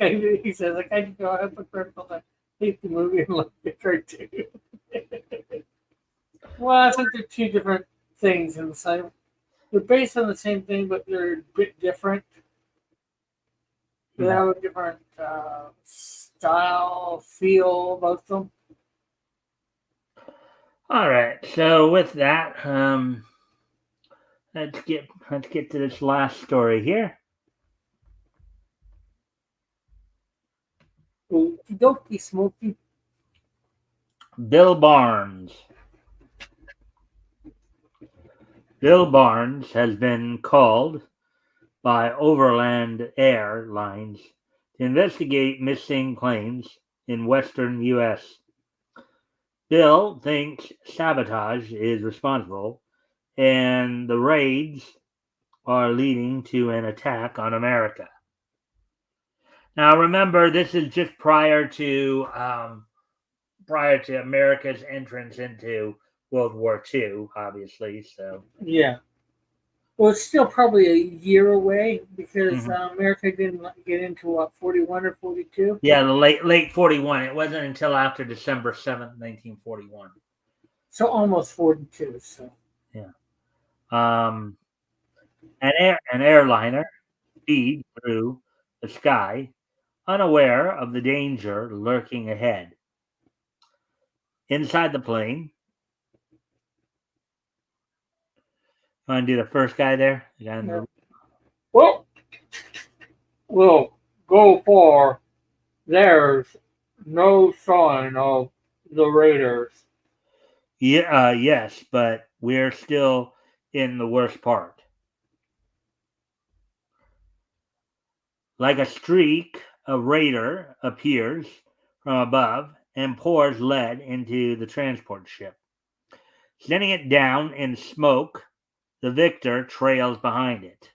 He says, "I kind of go hypocritical. I hate the movie and like the cartoon." Well, I think they're two different things in the same. They're based on the same thing, but they're a bit different. They have a different style, feel about them. all right. So with that, let's get to this last story here. Okie dokie, Smokey. Bill Barnes. Bill Barnes has been called by Overland Airlines to investigate missing planes in western U.S. Bill thinks sabotage is responsible, and the raids are leading to an attack on America. Now, remember, this is just prior to America's entrance into World War II, obviously. So Yeah. Well, it's still probably a year away because Mhm. America didn't get into what 41 or 42. Yeah, the late 41. It wasn't until after December 7th, 1941. So almost 42. So Yeah. Um, an airliner speed through the sky, unaware of the danger lurking ahead. Inside the plane, want to do the first guy there? The guy in yeah. the Well, we'll go for. There's no sign of the Raiders. Yeah, yes, but we're still in the worst part. Like a streak, a raider appears from above and pours lead into the transport ship. Sending it down in smoke, the victor trails behind it.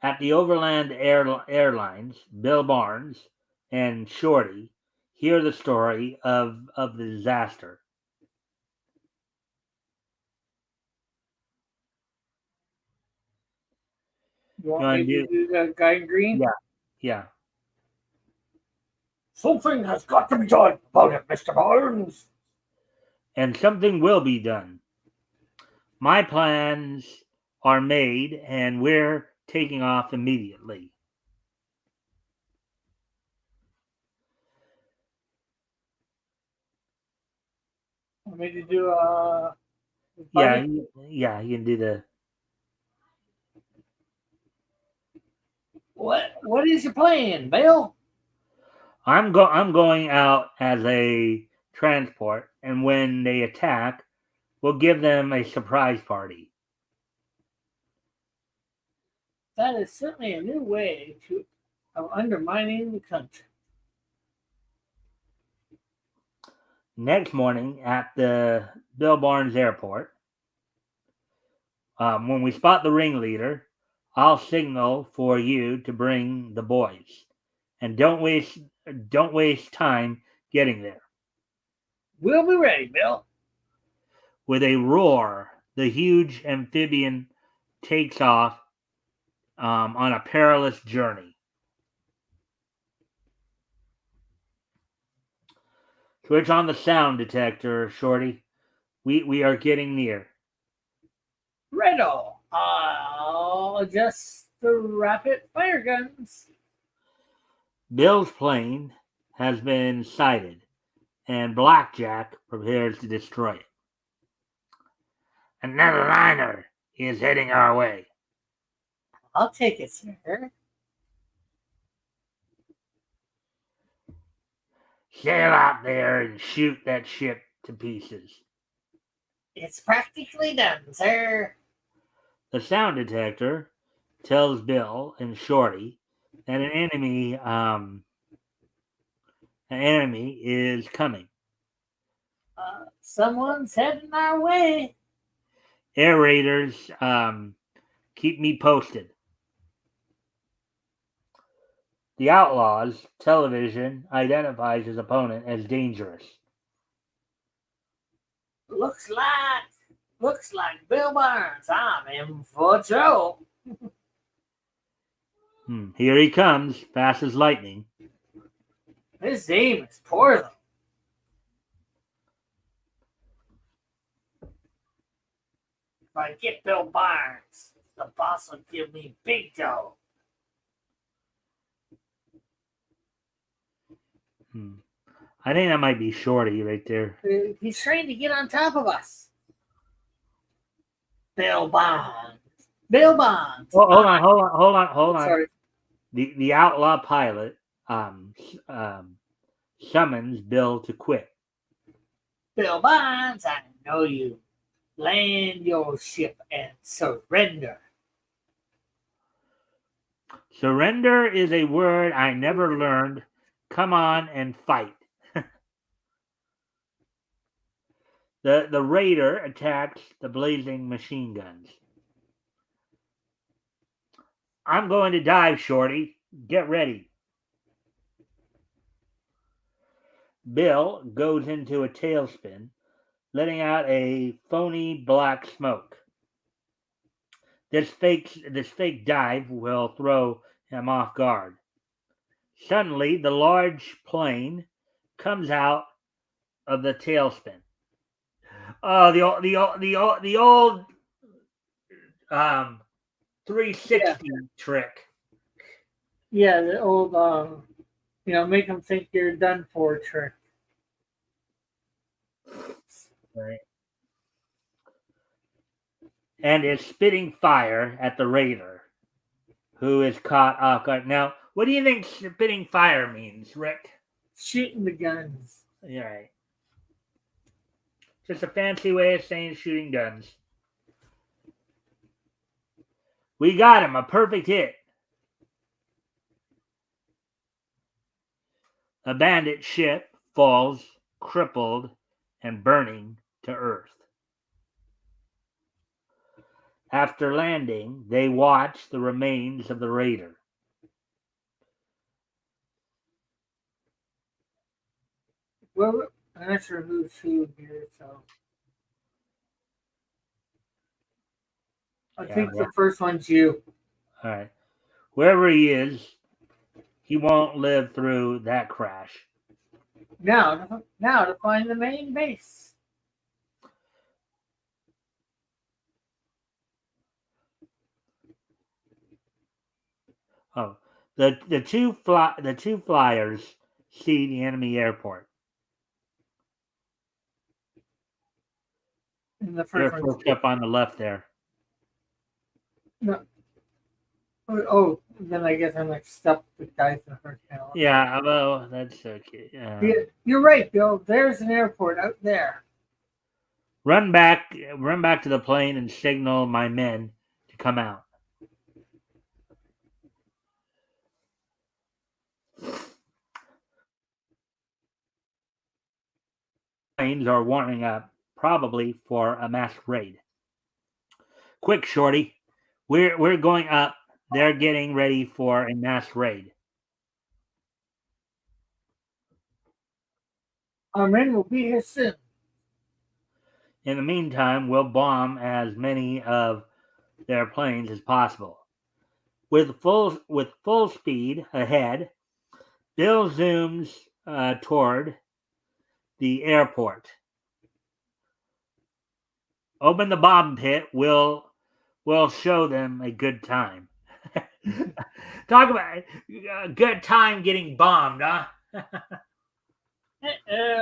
At the Overland Airlines, Bill Barnes and Shorty hear the story of the disaster. You You want me want to to do? do the guy in green? Yeah, yeah. Something has got to be done about it, Mr. Barnes. And something will be done. My plans are made, and we're taking off immediately. Want me to do Yeah, buddy? yeah. You can do the. What is your plan, Bill? I'm going out as a transport, and when they attack, we'll give them a surprise party. That is certainly a new way of undermining the country. Next morning at the Bill Barnes Airport, when we spot the ringleader, I'll signal for you to bring the boys, and don't waste time getting there. We'll be ready, Bill. With a roar, the huge amphibian takes off on a perilous journey. Switch on the sound detector, Shorty. We are getting near. Riddle. I'll adjust the rapid fire guns. Bill's plane has been sighted, and Blackjack prepares to destroy it. Another liner is heading our way. I'll take it, sir. Sail out there and shoot that ship to pieces. It's practically done, sir. The sound detector tells Bill and Shorty that an enemy is coming. Someone's heading our way. Air raiders, keep me posted. The Outlaws television identifies his opponent as dangerous. Looks like Bill Barnes. I'm in for trouble. Here he comes, fast as lightning. His aim is poor, though. If I get Bill Barnes, the boss will give me big dough. I think that might be Shorty right there. He's trying to get on top of us. Bill Barnes. Bill Barnes. Oh, hold on. Sorry. The outlaw pilot summons Bill to quit. Bill Barnes, I know you. Land your ship and surrender. Surrender is a word I never learned. Come on and fight. The raider attacks the blazing machine guns. I'm going to dive, Shorty. Get ready. Bill goes into a tailspin, letting out a phony black smoke. This fake dive will throw him off guard. Suddenly, the large plane comes out of the tailspin. Oh, the old 360 trick. Yeah, the old, make them think you're done for trick. Right. And is spitting fire at the raider, who is caught off guard. Now, what do you think spitting fire means, Rick? Shooting the guns. Yeah, right. Just a fancy way of saying shooting guns. We got him, a perfect hit. A bandit ship falls, crippled and burning to earth. After landing, they watch the remains of the raider. Well, I have to remove food here, so. I think the first one's you. All right. Wherever he is, he won't live through that crash. Now to find the main base. Oh, the two flyers see the enemy airport. And the They're first first up on the left there. No. Oh, then I guess I'm mixed up with guys in the first panel. Yeah, well, that's okay. Yeah, you're right, Bill. There's an airport out there. Run back to the plane and signal my men to come out. Planes are warming up, probably for a mass raid. Quick, Shorty. We're going up. They're getting ready for a mass raid. Our men will be here soon. In the meantime, we'll bomb as many of their planes as possible. With full speed ahead, Bill zooms toward the airport. Open the bomb pit. We'll show them a good time. Talk about a good time getting bombed, huh?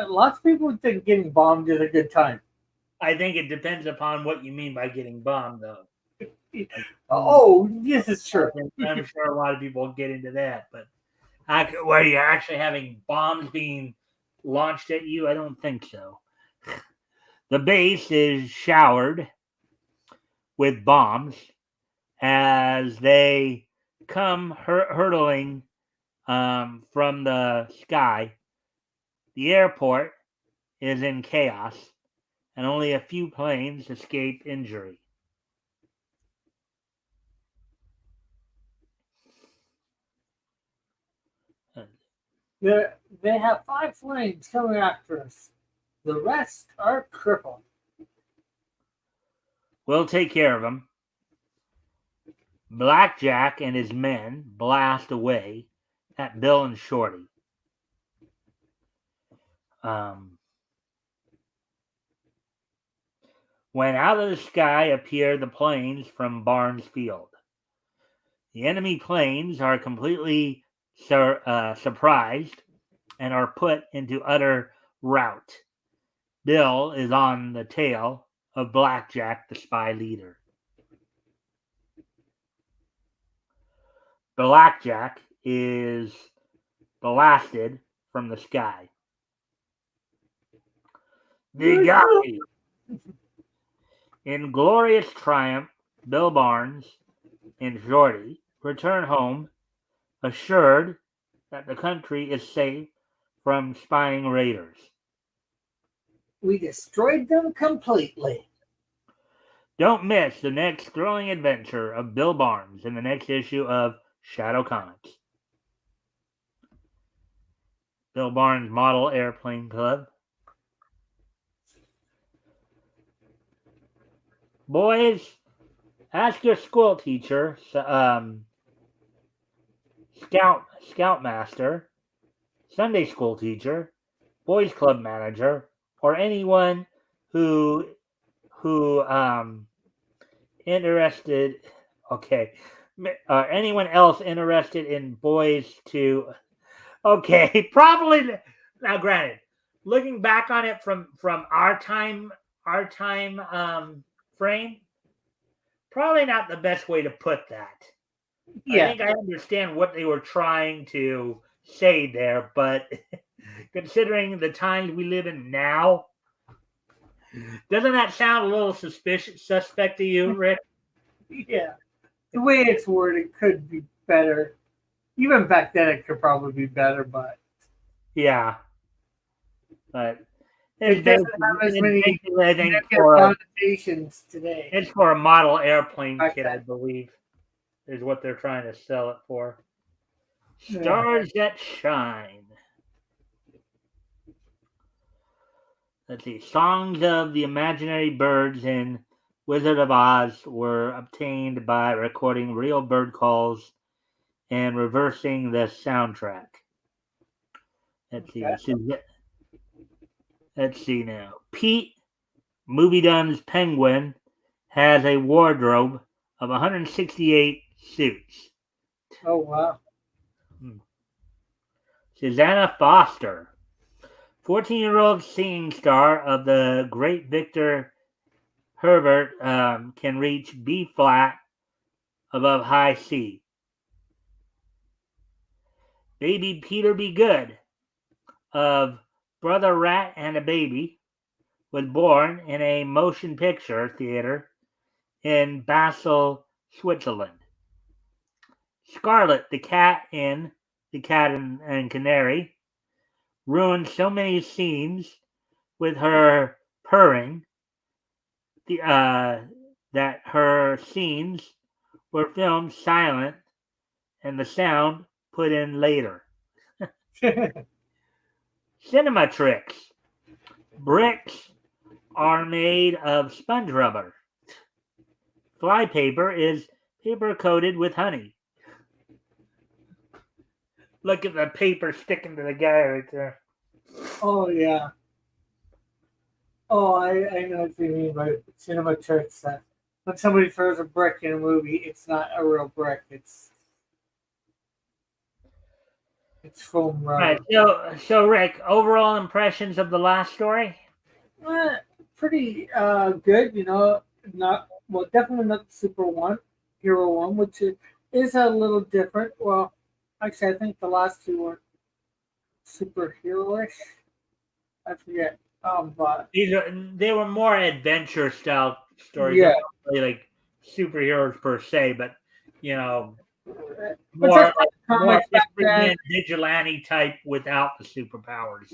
Lots of people think getting bombed is a good time. I think it depends upon what you mean by getting bombed, though. Oh, this is true. I'm sure a lot of people will get into that, but where you're actually having bombs being launched at you, I don't think so. The base is showered with bombs as they come hurtling from the sky. The airport is in chaos, and only a few planes escape injury. They have 5 planes coming after us. The rest are crippled. We'll take care of them. Blackjack and his men blast away at Bill and Shorty. When out of the sky appear the planes from Barnes Field. The enemy planes are completely surprised and are put into utter rout. Bill is on the tail of Blackjack, the spy leader. Blackjack is blasted from the sky. They got me. In glorious triumph, Bill Barnes and Shorty return home, assured that the country is safe from spying raiders. We destroyed them completely. Don't miss the next thrilling adventure of Bill Barnes in the next issue of Shadow Comics. Bill Barnes Model Airplane Club. Boys, ask your school teacher, scoutmaster, Sunday school teacher, boys club manager, or anyone who interested. Okay, anyone else interested in boys to. Okay, probably now. Granted, looking back on it from our time frame, probably not the best way to put that. Yeah. I think I understand what they were trying to say there, but considering the times we live in now, doesn't that sound a little suspect to you, Rick? Yeah. The way it's worded could be better. Even back then, it could probably be better, but Yeah, but it doesn't have as many I think connotations today. it's for a model airplane Back kit, then. I believe, is what they're trying to sell it for. Yeah. Stars that shine. Let's see. Songs of the Imaginary Birds in Wizard of Oz were obtained by recording real bird calls and reversing the soundtrack. Let's see. Let's see now. Pete Movie Dunn's Penguin has a wardrobe of 168 suits. Oh, wow. Susanna Foster, 14-year-old singing star of the great Victor Herbert, can reach B flat above high C. Baby Peter Be Good of Brother Rat and a Baby was born in a motion picture theater in Basel, Switzerland. Scarlet, the cat and Canary, ruined so many scenes with her purring that her scenes were filmed silent and the sound put in later. Cinema tricks. Bricks are made of sponge rubber. Flypaper is paper coated with honey. Look at the paper sticking to the guy right there. Oh, yeah. Oh, I know what you mean by cinema tricks. That when somebody throws a brick in a movie, it's not a real brick. It's foam Right. rubber. So Rick, overall impressions of the last story? Eh, Pretty good. Not well, definitely not the Super One, Hero One, which is a little different. Well, actually, I think the last two were superhero-ish. I forget. But They were more adventure style stories. They're yeah, not really like superheroes per se, but you know, but that's more how like the more comics back then. everyman vigilante type without the superpowers,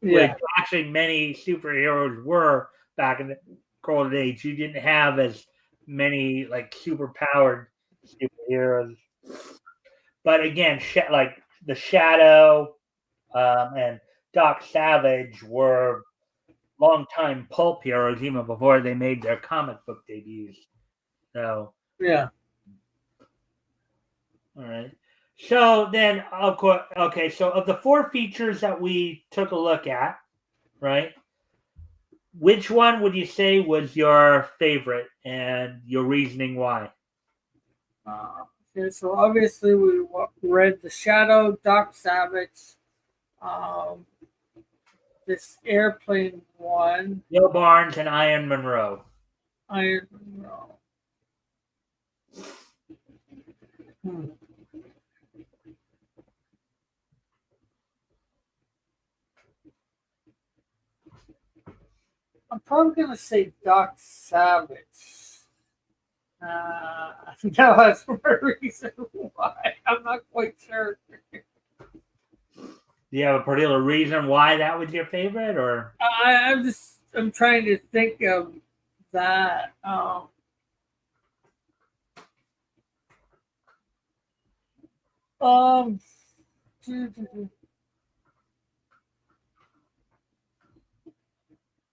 which Yeah, actually many superheroes were back in the golden age. You didn't have as many like superpowered superheroes, but again, like the Shadow and Doc Savage were longtime pulp heroes even before they made their comic book debuts. So, yeah. all right. So then, of course, okay. So of the four features that we took a look at, right? Which one would you say was your favorite, and your reasoning why? Okay, so obviously we read the Shadow, Doc Savage, um, this airplane one. Bill Barnes and Ian Monroe. I no. Hmm. I'm probably gonna say Doc Savage. No, that's my reason why. I'm not quite sure. Do you have a particular reason why that was your favorite, or? I'm trying to think of that. Um,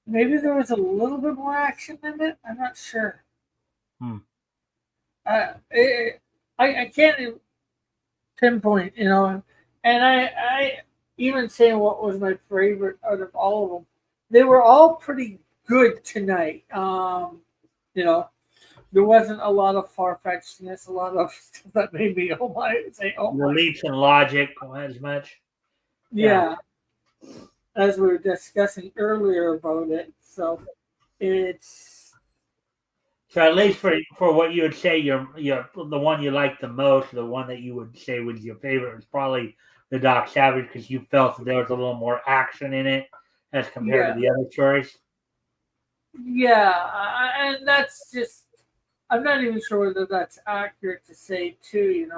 maybe there was a little bit more action in it. I'm not sure. Hmm. Uh, it, I can't even pinpoint, and I even saying what was my favorite out of all of them, they were all pretty good tonight. You know, there wasn't a lot of far fetchedness, a lot of stuff that made me oh The my, leaps in logic as much? Yeah. yeah. As we were discussing earlier about it, so it's So at least for what you would say, your the one you liked the most, the one that you would say was your favorite, was probably the Doc Savage because you felt that there was a little more action in it as compared to yeah, the other stories. yeah, and that's just I'm not even sure whether that's accurate to say too.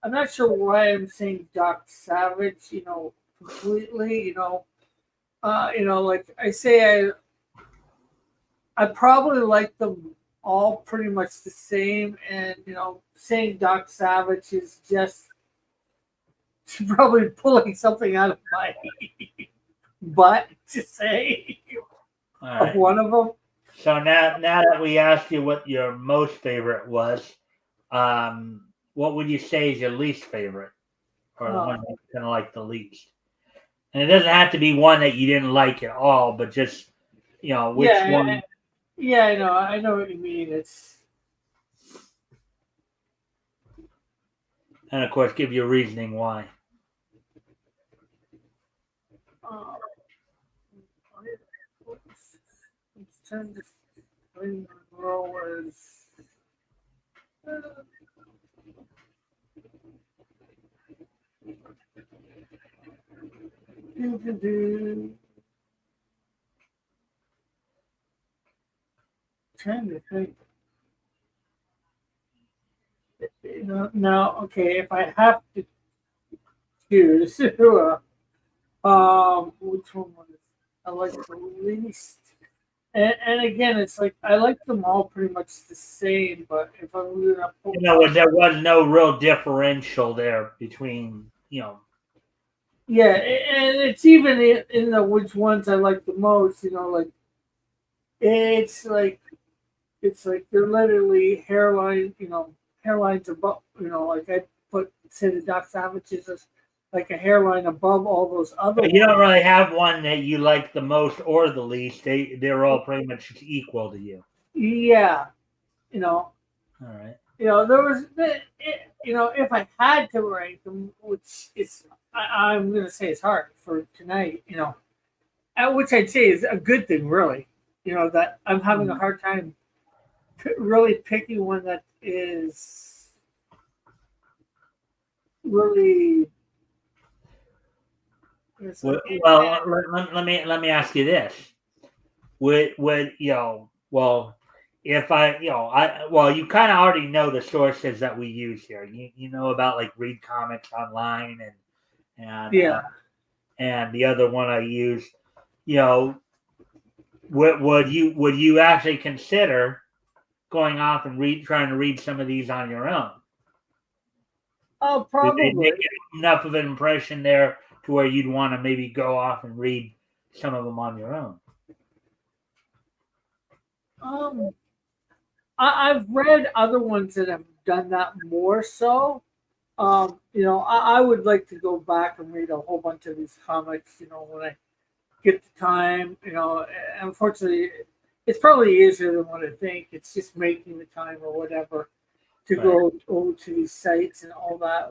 I'm not sure why I'm saying Doc Savage, completely, like I say I probably like them all pretty much the same and saying Doc Savage is just probably pulling something out of my butt to say All of right. one of them. So now that we asked you what your most favorite was, what would you say is your least favorite, or the Uh, one that you kind of like the least? And it doesn't have to be one that you didn't like at all, but just which yeah, one. yeah, I know what you mean. It's And of course, give your reasoning why. uh, let's turn this thing growers. Trying to think. Now, okay, if I have to choose, which one was I like the least? And again, it's like I like them all pretty much the same, but if I'm gonna put one, There was no real differential there between. yeah, and it's even in the which ones I like the most. Like it's like it's like they're literally hairlines above. Like I put say the Doc Savages like a hairline above all those other You don't ones. really have one that you like the most or the least. They're all pretty much equal to you. Yeah, you know, All right. there was if I had to rank them, which is I'm gonna say it's hard for tonight. Which I'd say is a good thing, really. That I'm having a hard time really picking one that is really. It's like, Well, let me ask you this: would well, if you kind of already know the sources that we use here. You know about like read comics online and yeah. and the other one I use. You know, would you actually consider going off and trying to read some of these on your own? Oh, Did they probably. make enough of an impression there to where you'd want to maybe go off and read some of them on your own? Um, I've read other ones that have done that more so. I would like to go back and read a whole bunch of these comics. When I get the time. Unfortunately, it's probably easier than what I think. It's just making the time or whatever to Right. go over to these sites and all that.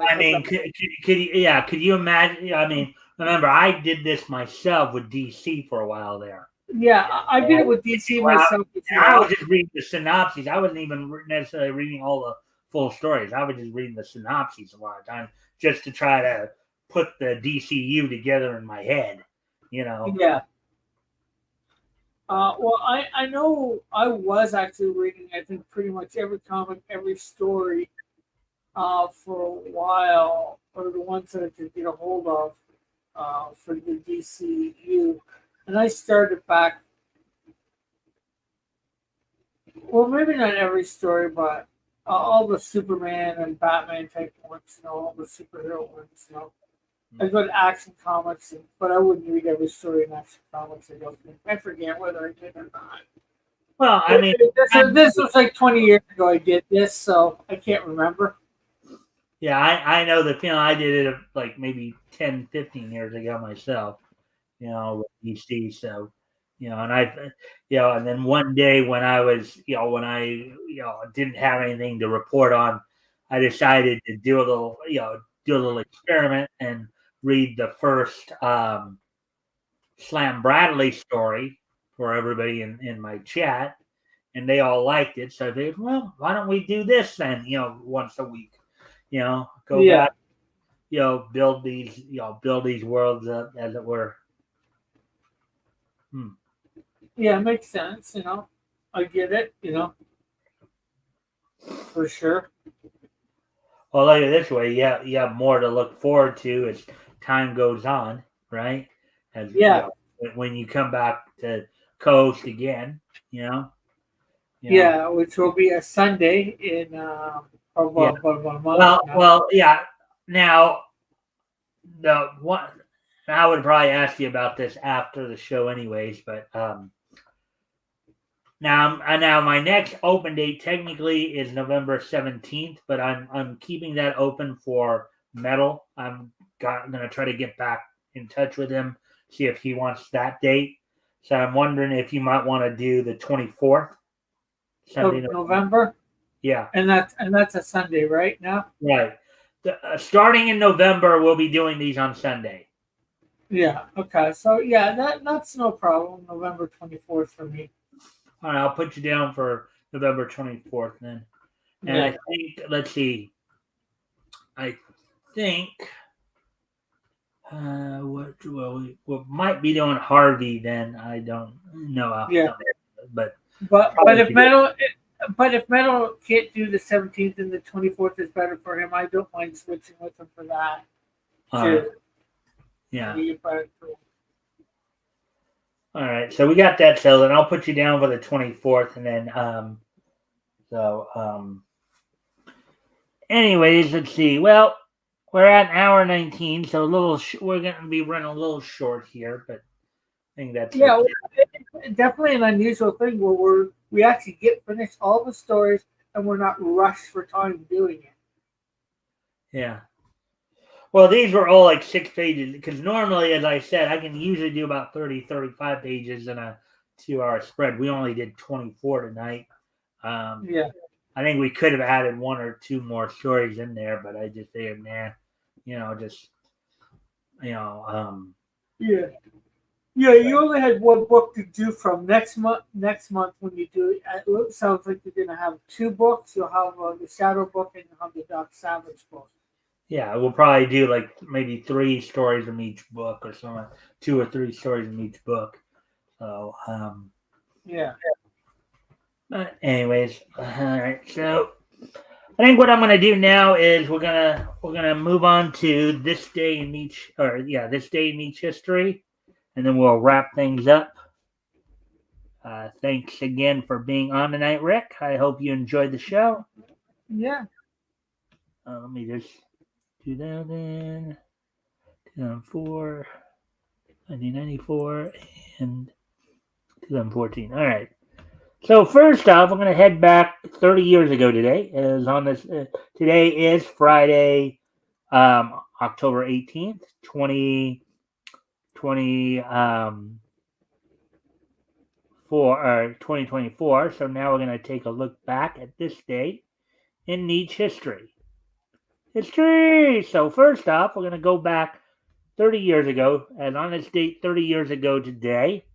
I mean, could you imagine? I mean, remember, I did this myself with DC for a while there. Yeah, I did it with DC myself as I well. was just reading the synopses. I wasn't even necessarily reading all the full stories. I was just reading the synopses a lot of times just to try to put the DCU together in my head. Yeah. Well, I know I was actually reading, I think, pretty much every comic, every story for a while, or the ones that I could get a hold of for the DCU. And I started back, well, maybe not every story, but all the Superman and Batman type ones, all the superhero ones. I go to Action Comics, but I wouldn't read every story in Action Comics. I don't think. I forget whether I did or not. Well, I mean, This was like 20 years ago I did this, so I can't remember. yeah, I know the feeling. I did it like maybe 10, 15 years ago myself, with DC. So, and and then one day when I was, when I, didn't have anything to report on, I decided to do a little experiment and read the first Slam Bradley story for everybody in my chat, and they all liked it. So they, well, why don't we do this then? Once a week. Go Yeah. back. Build these worlds up, as it were. Yeah, it makes sense. I get it. For sure. Well, look at it this way. You have more to look forward to as time goes on, right? As Yeah. when you come back to co-host again, you know. Yeah, which will be a Sunday in about a month. Well, yeah. Now, the one I would probably ask you about this after the show, anyways. But now my next open date technically is November 17th, but I'm keeping that open for Metal. I'm gonna try to get back in touch with him, see if he wants that date. So I'm wondering if you might want to do the 24th, Sunday, of November. Yeah, and that's a Sunday, right now. right. Starting in November, we'll be doing these on Sunday. Yeah. Okay. So yeah, that's no problem. November 24th for me. All right, I'll put you down for November 24th then. And Yeah. I think, let's see. I think we might be doing Harvey then. I don't know. Yeah. But if Metal can't do the 17th and the 24th is better for him, I don't mind switching with him for that. Yeah. But, all right, so we got that settled, and I'll put you down for the 24th, and then anyways, let's see. Well, we're at an hour 19, so we're going to be running a little short here, but I think that's definitely an unusual thing where we actually get finished all the stories and we're not rushed for time doing it. Yeah. Well, these were all like 6 pages because normally, as I said, I can usually do about 30, 35 pages in a 2 hour spread. We only did 24 tonight. Yeah. I think we could have added one or two more stories in there, but I just figured, just you know, Yeah. Yeah, you only had one book to do from next month. Next month, when you do it sounds like you're gonna have two books. You'll have the Shadow book and you'll have the Dark Savage book. yeah, we'll probably do like maybe 3 stories from each book or something, 2 or 3 stories from each book. So, Yeah. but anyways, all right. So I think what I'm gonna do now is we're gonna move on to this day in each, or yeah, this day in each history, and then we'll wrap things up. Thanks again for being on tonight, Rick. I hope you enjoyed the show. Yeah. Let me just 2000, 2004, 1994, and 2014. All right. So first off, we're going to head back 30 years ago today. Today is Friday, October 18th, 2020, 2024. So now we're going to take a look back at this date in Nietzsche history. So first off, we're going to go back 30 years ago, and on this date, 30 years ago today,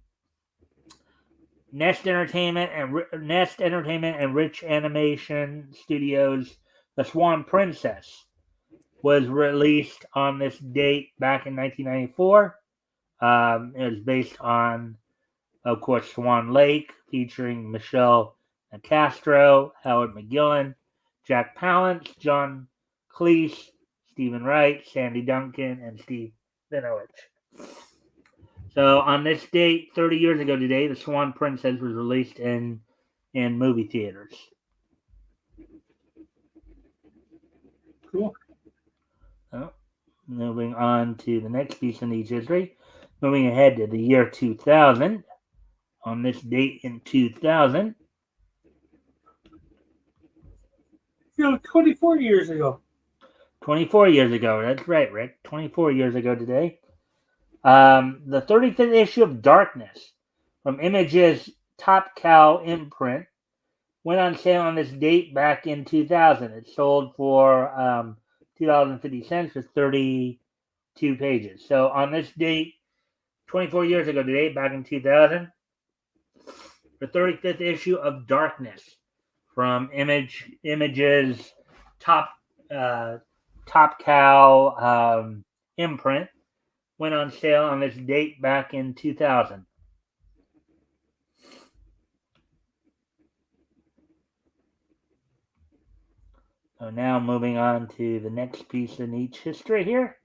Nest Entertainment and Rich Animation Studios' The Swan Princess was released on this date back in 1994. It was based on, of course, Swan Lake, featuring Michelle Castro, Howard McGillen, Jack Palance, John Cleese, Stephen Wright, Sandy Duncan, and Steve Vinovich. So on this date, 30 years ago today, The Swan Princess was released in movie theaters. Cool. So, moving on to the next piece in Nietzsche history. Moving ahead to the year 2000. On this date in 2000. 24 years ago. 24 years ago. That's right, Rick. 24 years ago today. The 35th issue of Darkness from Image's Top Cow imprint went on sale on this date back in 2000. It sold for $2.50 for 32 pages. So on this date, 24 years ago today, back in 2000, the 35th issue of Darkness from Image's Top Cow imprint went on sale on this date back in 2000. So now moving on to the next piece in each history here.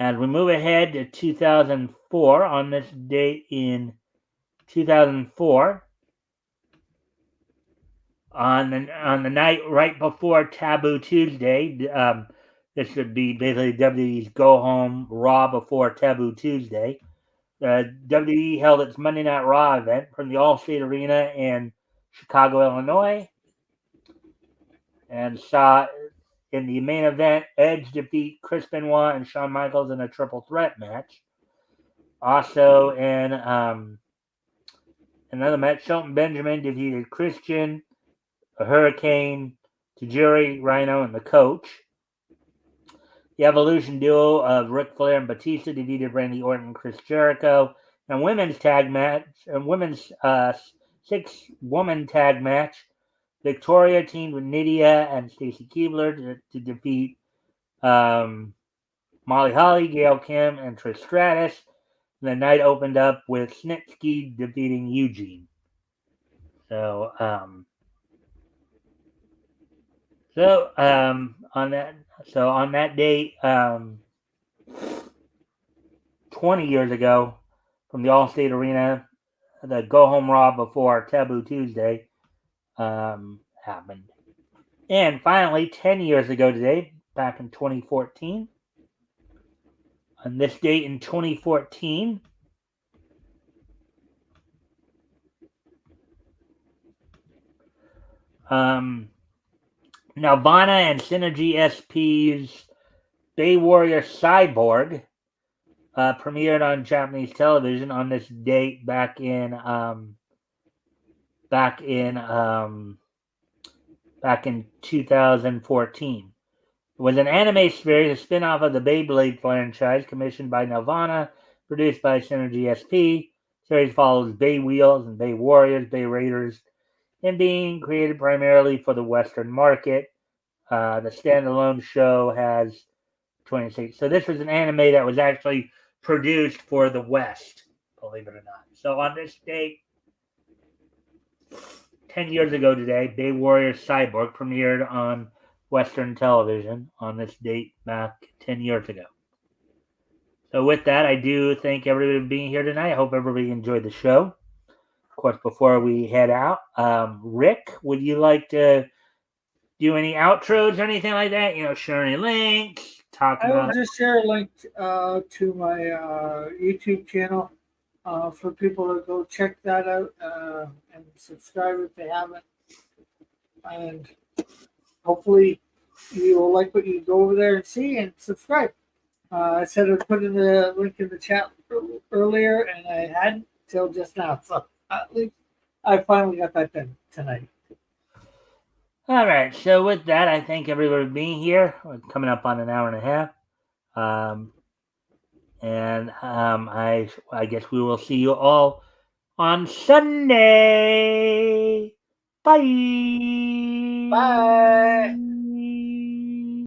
As we move ahead to 2004, on this date in 2004, on the night right before Taboo Tuesday, this would be basically WWE's Go Home Raw before Taboo Tuesday. WWE held its Monday Night Raw event from the Allstate Arena in Chicago, Illinois, and saw in the main event Edge defeat Chris Benoit and Shawn Michaels in a triple threat match. Also in another match, Shelton Benjamin defeated Christian, the Hurricane, Tajiri, Rhino, and the Coach. The Evolution duo of Ric Flair and Batista defeated Randy Orton and Chris Jericho. And women's tag match, and women's 6-woman tag match, Victoria teamed with Nydia and Stacy Keibler to defeat Molly Holly, Gail Kim, and Trish Stratus. And the night opened up with Snitsky defeating Eugene. So, on that date, 20 years ago, from the Allstate Arena, the Go Home Raw before Taboo Tuesday happened. And finally, 10 years ago today, back in 2014, on this date in 2014, Nelvana and Synergy SP's Bay Warrior Cyborg premiered on Japanese television on this date back in 2014. It was an anime series, a spin-off of the Beyblade franchise, commissioned by Nelvana, produced by Synergy SP. The series follows Bay Wheels and Bay Warriors, Bay Raiders, and being created primarily for the Western market. The standalone show has 26. So this was an anime that was actually produced for the West, believe it or not. So on this date, 10 years ago today, Bay Warrior Cyborg premiered on Western television on this date back 10 years ago. So with that, I do thank everybody for being here tonight. I hope everybody enjoyed the show. Of course, before we head out, Rick, would you like to do any outros or anything like that? Share any links, talk I will about just share a link to my YouTube channel for people to go check that out and subscribe if they haven't. And hopefully you will like what you go over there and see and subscribe. I said I'd put in the link in the chat earlier, and I hadn't till just now. So at least I finally got that done tonight. All right. So with that, I thank everybody for being here. We're coming up on an hour and a half. I guess we will see you all on Sunday. Bye. Bye.